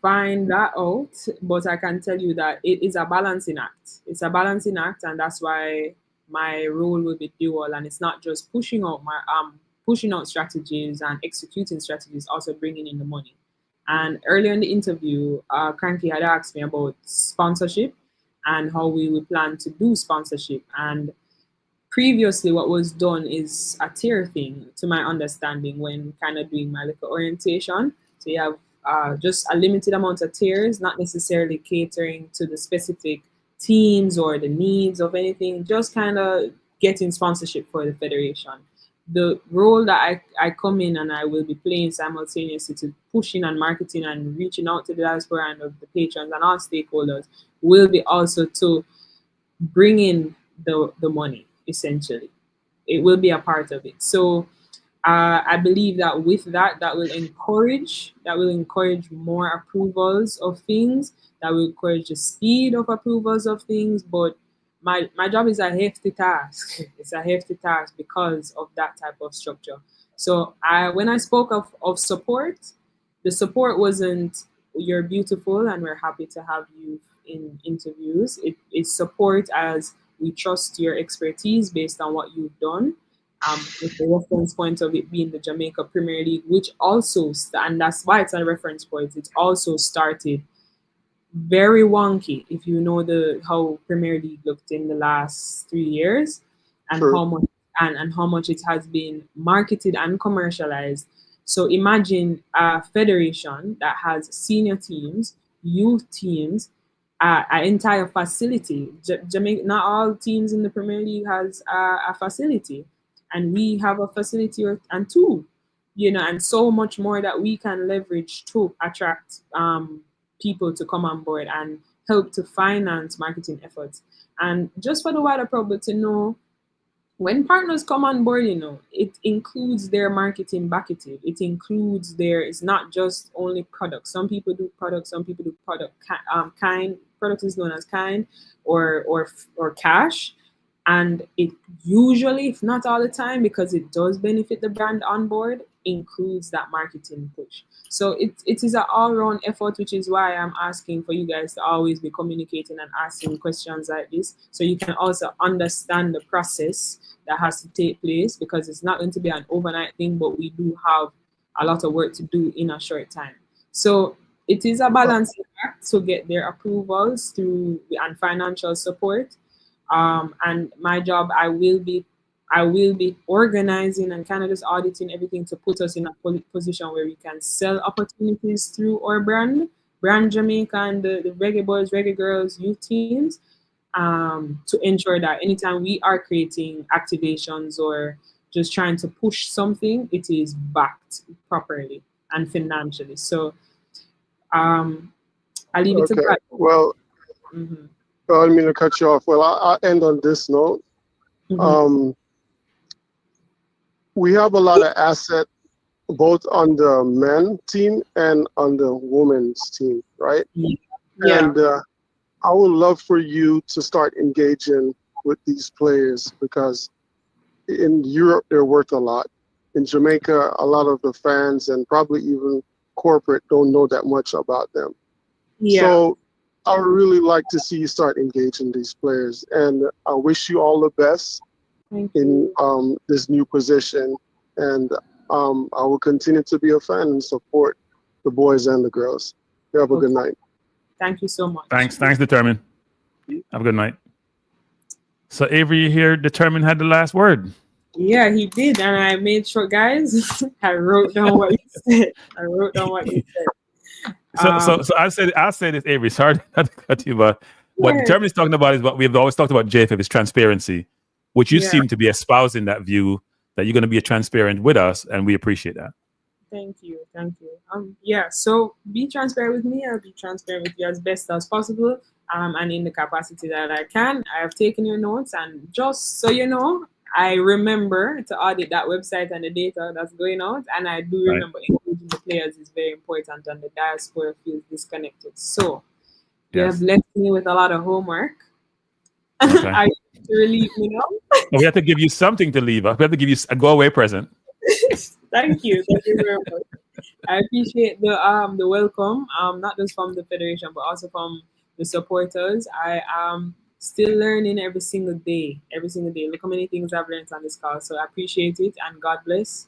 find that out, but I can tell you that it is a balancing act. It's a balancing act, and that's why my role will be dual, and it's not just pushing out strategies and executing strategies, also bringing in the money. And earlier in the interview, Cranky had asked me about sponsorship and how we will plan to do sponsorship. And previously, what was done is a tier thing, to my understanding, when kind of doing my little orientation. So you have just a limited amount of tiers, not necessarily catering to the specific teams or the needs of anything, just kind of getting sponsorship for the federation. The role that I come in and I will be playing simultaneously to pushing and marketing and reaching out to the diaspora and of the patrons and all stakeholders will be also to bring in the money, essentially. It will be a part of it. So I believe that with that will encourage more approvals of things, that will encourage the speed of approvals of things. But my job is a hefty task. It's a hefty task because of that type of structure. So when I spoke of support, the support wasn't you're beautiful and we're happy to have you in interviews. It's support as we trust your expertise based on what you've done. With the reference point of it being the Jamaica Premier League, which also, and that's why it's a reference point, it also started very wonky, if you know how Premier League looked in the last 3 years, and how much it has been marketed and commercialized. So imagine a federation that has senior teams, youth teams, an entire facility. Jamaica, not all teams in the Premier League has a facility, and we have a facility and two, and so much more that we can leverage to attract people to come on board and help to finance marketing efforts. And just for the wider public to know, when partners come on board, it includes their marketing bucketed. It includes it's not just only products. Some people do products, some people do kind. Product is known as kind or cash. And it usually, if not all the time, because it does benefit the brand on board, includes that marketing push. So it is an all-round effort, which is why I'm asking for you guys to always be communicating and asking questions like this, so you can also understand the process that has to take place, because it's not going to be an overnight thing, but we do have a lot of work to do in a short time. So it is a balancing act to get their approvals through and financial support. And my job, I will be organizing and kind of just auditing everything to put us in a position where we can sell opportunities through our brand Jamaica and the Reggae Boys, Reggae Girls youth teams, to ensure that anytime we are creating activations or just trying to push something, it is backed properly and financially. So I'll leave it to that. Well, I didn't mean to cut you off. Well, I'll end on this note. We have a lot of asset both on the men team and on the women's team, right? Yeah. And I would love for you to start engaging with these players, because in Europe, they're worth a lot. In Jamaica, a lot of the fans and probably even corporate don't know that much about them. Yeah. So I would really like to see you start engaging these players, and I wish you all the best in this new position. And I will continue to be a fan and support the boys and the girls. You have a good night. Thank you so much. Thanks, Determined. Have a good night. So Avery here, Determined had the last word. Yeah, he did, and I made sure, guys. I wrote down what he said. So I'll say this, Avery. Sorry not to cut you, but what Determined is talking about is what we've always talked about. JFF is transparency, which you seem to be espousing that view that you're going to be transparent with us, and we appreciate that. Thank you. Yeah, so be transparent with me. I'll be transparent with you as best as possible, and in the capacity that I can. I have taken your notes, and just so you know, I remember to audit that website and the data that's going out, and I do remember engaging the players is very important, and the diaspora feels disconnected. So you have left me with a lot of homework. Okay. Are you to relieve me now? We have to give you something to leave. We have to give you a go-away present. Thank you very much. I appreciate the welcome, not just from the federation, but also from the supporters. I am still learning every single day. Look how many things I've learned on this call. So I appreciate it, and God bless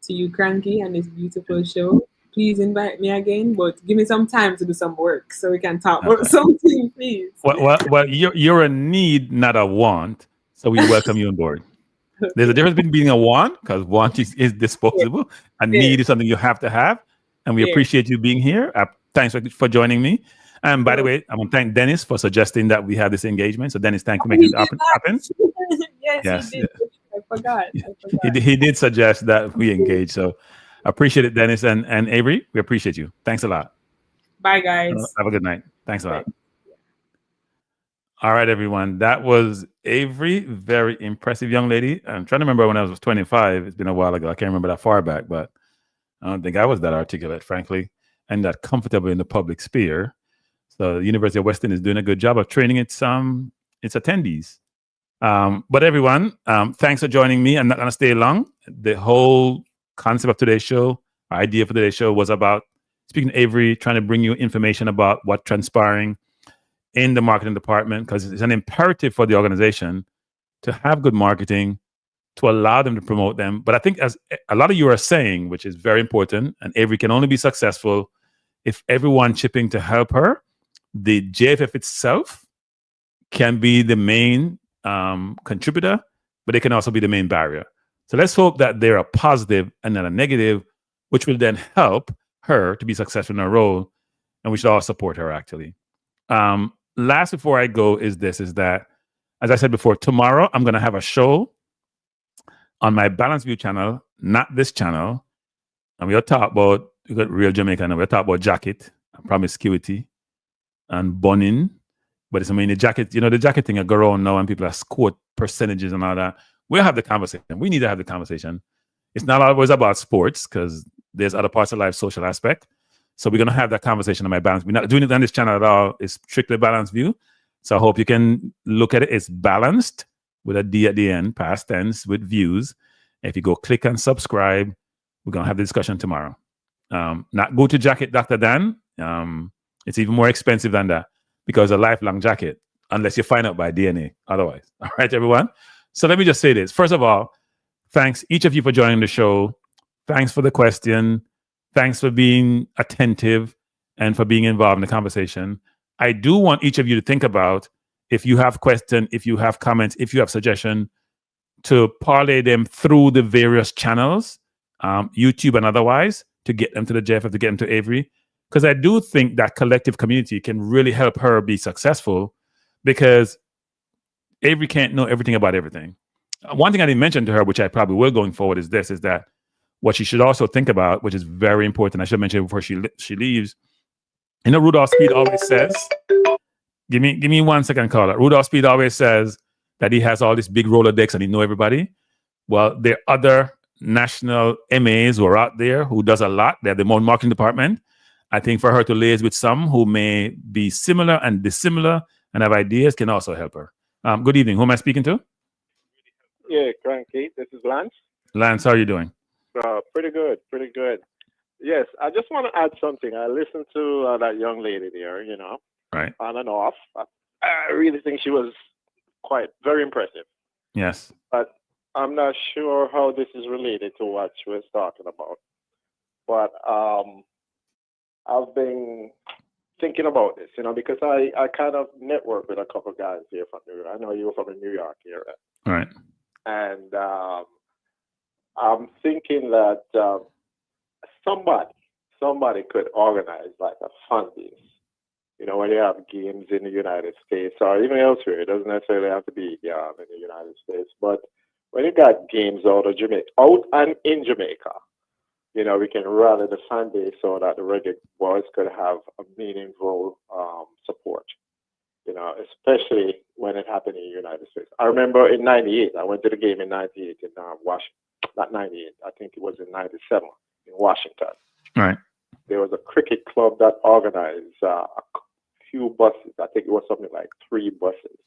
to you, Cranky, and this beautiful show. Please invite me again, but give me some time to do some work so we can talk about something, please. Well, you're a need, not a want. So we welcome you on board. There's a difference between being a want, because want is disposable. A need is something you have to have. And we appreciate you being here. Thanks for joining me. And by the way, I want to thank Dennis for suggesting that we have this engagement. So Dennis, thank you for making it happen. Yes, he did. I forgot. He did suggest that we engage. So appreciate it, Dennis and Avery. We appreciate you. Thanks a lot. Bye, guys. Have a good night. Thanks a lot. All right, everyone. That was Avery. Very impressive young lady. I'm trying to remember when I was 25. It's been a while ago. I can't remember that far back, but I don't think I was that articulate, frankly, and that comfortable in the public sphere. So the University of Western is doing a good job of training its attendees. But everyone, thanks for joining me. I'm not going to stay long. The whole concept of today's show, our idea for today's show was about speaking to Avery, trying to bring you information about what's transpiring in the marketing department, because it's an imperative for the organization to have good marketing, to allow them to promote them. But I think, as a lot of you are saying, which is very important, and Avery can only be successful if everyone chipping to help her. The JFF itself can be the main contributor, but it can also be the main barrier. So let's hope that they're a positive and not a negative, which will then help her to be successful in her role. And we should all support her, actually. Last before I go is that, as I said before, tomorrow I'm going to have a show on my Balance View channel, not this channel. And we'll talk about, we got Real Jamaica, and we'll talk about jacket, promiscuity, and bunning. But it's, I mean, the jacket, the jacket thing I go around now and people are quote percentages and all that. We'll have the conversation. We need to have the conversation. It's not always about sports, because there's other parts of life, social aspect. So we're going to have that conversation on my Balance. We're not doing it on this channel at all. It's strictly Balance View. So I hope you can look at it. It's balanced with a D at the end, past tense with views. If you go click and subscribe, we're going to have the discussion tomorrow. Not go to Jacket Dr. Dan. It's even more expensive than that, because a lifelong jacket, unless you find out by DNA otherwise. All right, everyone. So let me just say this. First of all, thanks each of you for joining the show. Thanks for the question. Thanks for being attentive and for being involved in the conversation. I do want each of you to think about, if you have questions, if you have comments, if you have suggestions, to parlay them through the various channels, YouTube and otherwise, to get them to the JFF, to get them to Avery. Because I do think that collective community can really help her be successful, because Avery can't know everything about everything. One thing I didn't mention to her, which I probably will going forward, is that what she should also think about, which is very important, I should mention it before she leaves. Rudolph Speed always says, give me 1 second, caller. Rudolph Speed always says that he has all this big Rolodex and he know everybody. Well, there are other national MAs who are out there who does a lot. They have their own marketing department. I think for her to liaise with some who may be similar and dissimilar and have ideas can also help her. Good evening. Who am I speaking to? Yeah, Cranky. This is Lance. Lance, how are you doing? Pretty good. Yes, I just want to add something. I listened to that young lady there, right, on and off. I really think she was very impressive. Yes. But I'm not sure how this is related to what she was talking about. But I've been thinking about this, because I kind of network with a couple of guys here from New York. I know you're from the New York area. Right. And I'm thinking that somebody could organize like a funding, when you have games in the United States or even elsewhere. It doesn't necessarily have to be in the United States, but when you got games out of Jamaica, out and in Jamaica, you know, we can rally the fan base so that the reggae boys could have a meaningful support. You know, especially when it happened in the United States. I remember in '98, I went to the game in '98 in Washington. Not '98, I think it was in '97 in Washington. Right. There was a cricket club that organized a few buses. I think it was something like 3 buses.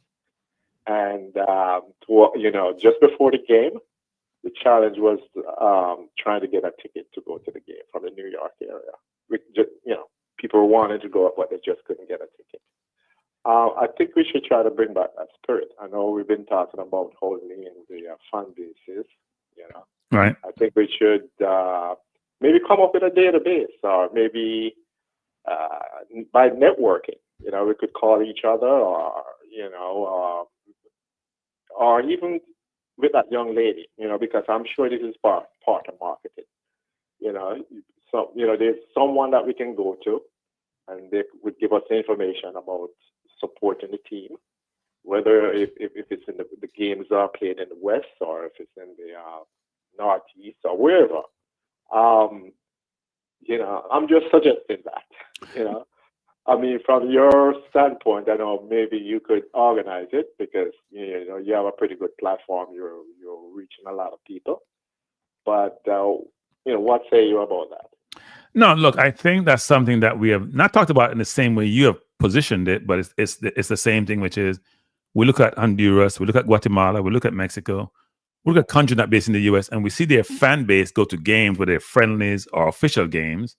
And, you know, just before the game, the challenge was trying to get a ticket to go to the game from the New York area. You know, people wanted to go up, but they just couldn't get a ticket. I think we should try to bring back that spirit. I know we've been talking about holding in the fan bases, you know. Right. I think we should maybe come up with a database, or maybe by networking, you know, we could call each other, or, you know, or even with that young lady, you know, because I'm sure this is part of marketing, you know. So, you know, there's someone that we can go to, and they would give us information about supporting the team, whether if it's in the games are played in the West, or if it's in the Northeast, or wherever. You know, I'm just suggesting that, you know. I mean, from your standpoint, I know maybe you could organize it because, you know, you have a pretty good platform. You're reaching a lot of people. But, you know, what say you about that? No, look, I think that's something that we have not talked about in the same way you have positioned it, but it's the same thing, which is we look at Honduras, we look at Guatemala, we look at Mexico, we look at countries not based in the U.S., and we see their fan base go to games, whether they're friendlies or official games,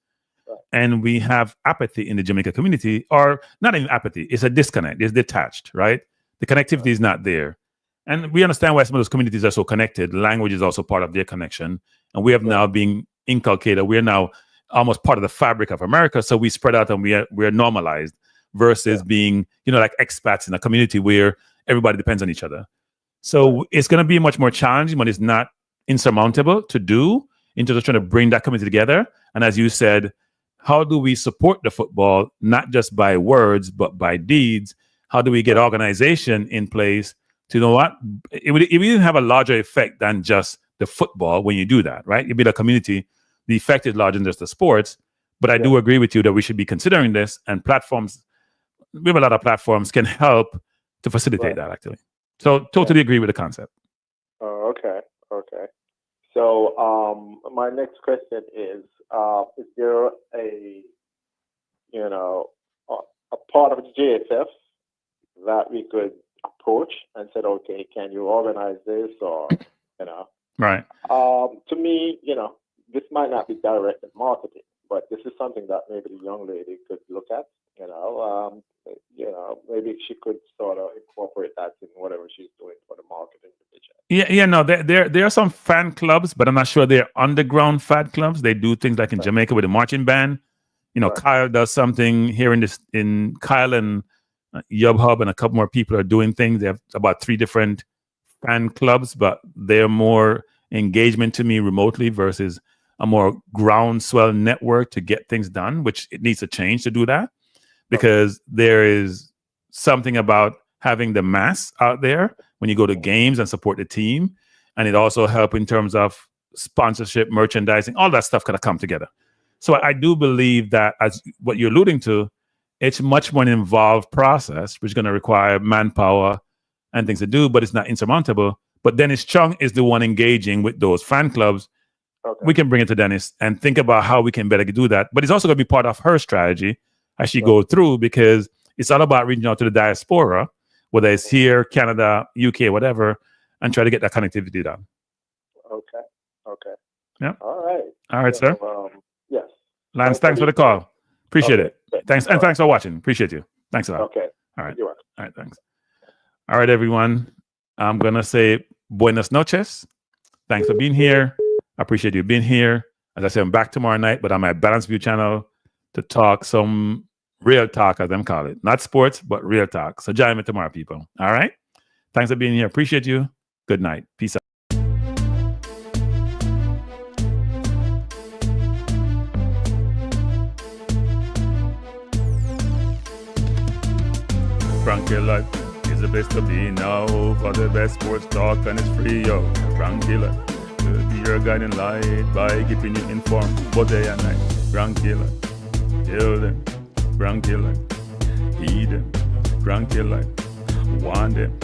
and we have apathy in the Jamaica community, or not even apathy, it's a disconnect, it's detached, right? The connectivity is not there. And we understand why some of those communities are so connected. Language is also part of their connection. And we have now been inculcated. We're now almost part of the fabric of America. So we spread out and we're normalized versus being, you know, like expats in a community where everybody depends on each other. So it's going to be much more challenging, but it's not insurmountable to do in terms of trying to bring that community together. And as you said, how do we support the football, not just by words, but by deeds? How do we get organization in place to, you know what? It would even have a larger effect than just the football when you do that, right? You build a community. The effect is larger than just the sports. But I do agree with you that we should be considering this, and platforms, we have a lot of platforms, can help to facilitate that, actually. So totally agree with the concept. Oh, okay. So my next question is there a, you know, a part of the JFF that we could approach and said, okay, can you organize this, or, you know? Right. To me, you know, this might not be directed marketing, but this is something that maybe the young lady could look at, you know. Maybe she could sort of incorporate that in whatever she's doing for the marketing division. Yeah, no, there are some fan clubs, but I'm not sure they're underground fan clubs. They do things like in Jamaica with the marching band. You know, Kyle does something here in Kyle and Yub Hub, and a couple more people are doing things. They have about 3 different fan clubs, but they're more engagement to me remotely versus a more groundswell network to get things done, which it needs to change to do that, because there is something about having the mass out there when you go to games and support the team. And it also helps in terms of sponsorship, merchandising, all that stuff kind of come together. So I do believe that, as what you're alluding to, it's much more an involved process, which is going to require manpower and things to do, but it's not insurmountable. But Dennis Chung is the one engaging with those fan clubs. We can bring it to Dennis and think about how we can better do that. But it's also going to be part of her strategy as she goes through, because it's all about reaching out to the diaspora, whether it's here, Canada, UK, whatever, and try to get that connectivity done. Okay. Yeah. All right, sir. Yes. Lance, thanks for the call. Appreciate it. Thanks. And thanks for watching. Appreciate you. Thanks a lot. Okay. All right. You're welcome. All right. Thanks. All right, everyone. I'm going to say buenas noches. Thanks for being here. I appreciate you being here. As I said, I'm back tomorrow night, but on my Balanced View channel to talk some real talk, as them call it. Not sports, but real talk. So join me tomorrow, people. All right? Thanks for being here. Appreciate you. Good night. Peace out. Frontier Life is the place to be now. For the best sports talk and it's free, yo. Grand Killer will be your guiding light by keeping you informed both day and night. Grand Killer, kill them. Grand Killer, heed them. Grand Killer, want them.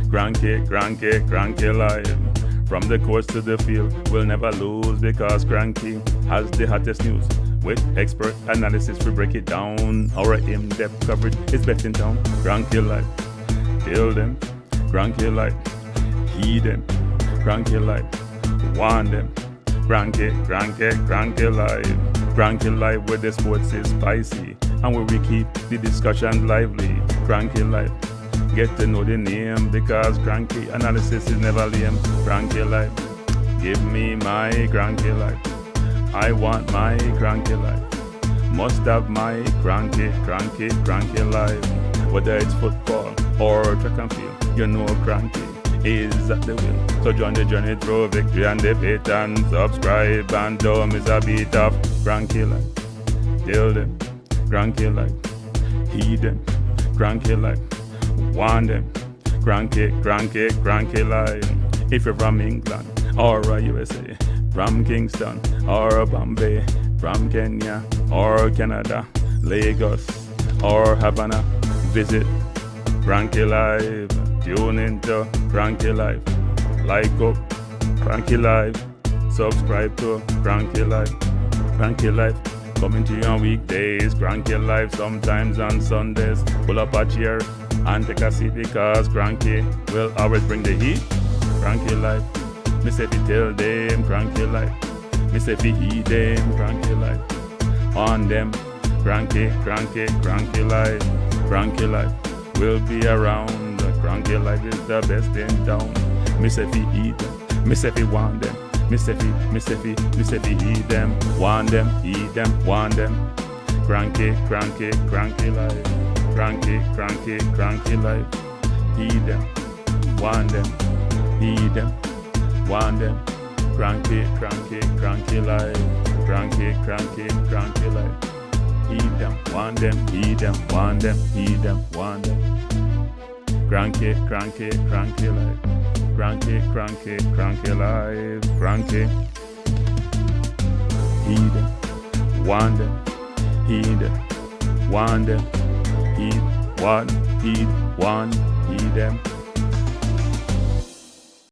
Grand Killer. From the courts to the field, we'll never lose because Cranky has the hottest news. With expert analysis, we break it down. Our in-depth coverage is best in town. Cranky Life, feel them. Cranky Life, heed them. Cranky Life, want them. Cranky Life. Cranky Life where the sports is spicy and where we keep the discussion lively. Cranky Life, get to know the name because cranky analysis is never lame. Cranky Life, give me my cranky life. I want my cranky life. Must have my cranky life. Whether it's football or track and field, you know cranky is at the wheel. So join the journey through victory and defeat and subscribe and don't miss a beat of cranky life. Tell them, cranky life. Heed them, cranky life. Want them, cranky life. If you're from England or USA, from Kingston or Bombay, from Kenya or Canada, Lagos or Havana, visit Cranky Live. Tune into Cranky Live. Like up Cranky Live. Subscribe to Cranky Live. Cranky Live coming to you on weekdays. Cranky Live sometimes on Sundays. Pull up a chair and take a seat because Cranky will always bring the heat. Cranky Life, me say fi tell them Cranky Life, me say fi heed them Cranky Life. On them, Cranky Life, Cranky Life will be around. Cranky Life is the best in town. Me say fi heed them, me say fi want them, me say fi heed them, want them, heed them, want them. Cranky Life. Cranky life. Heed them, want them, heed them, want them. Cranky life. Cranky life. Heed them, want them, heed them, want them, heed them, want them. Cranky life. Cranky life. Cranky. Heed them, want them, heed them, want them. Heed, want, heed them.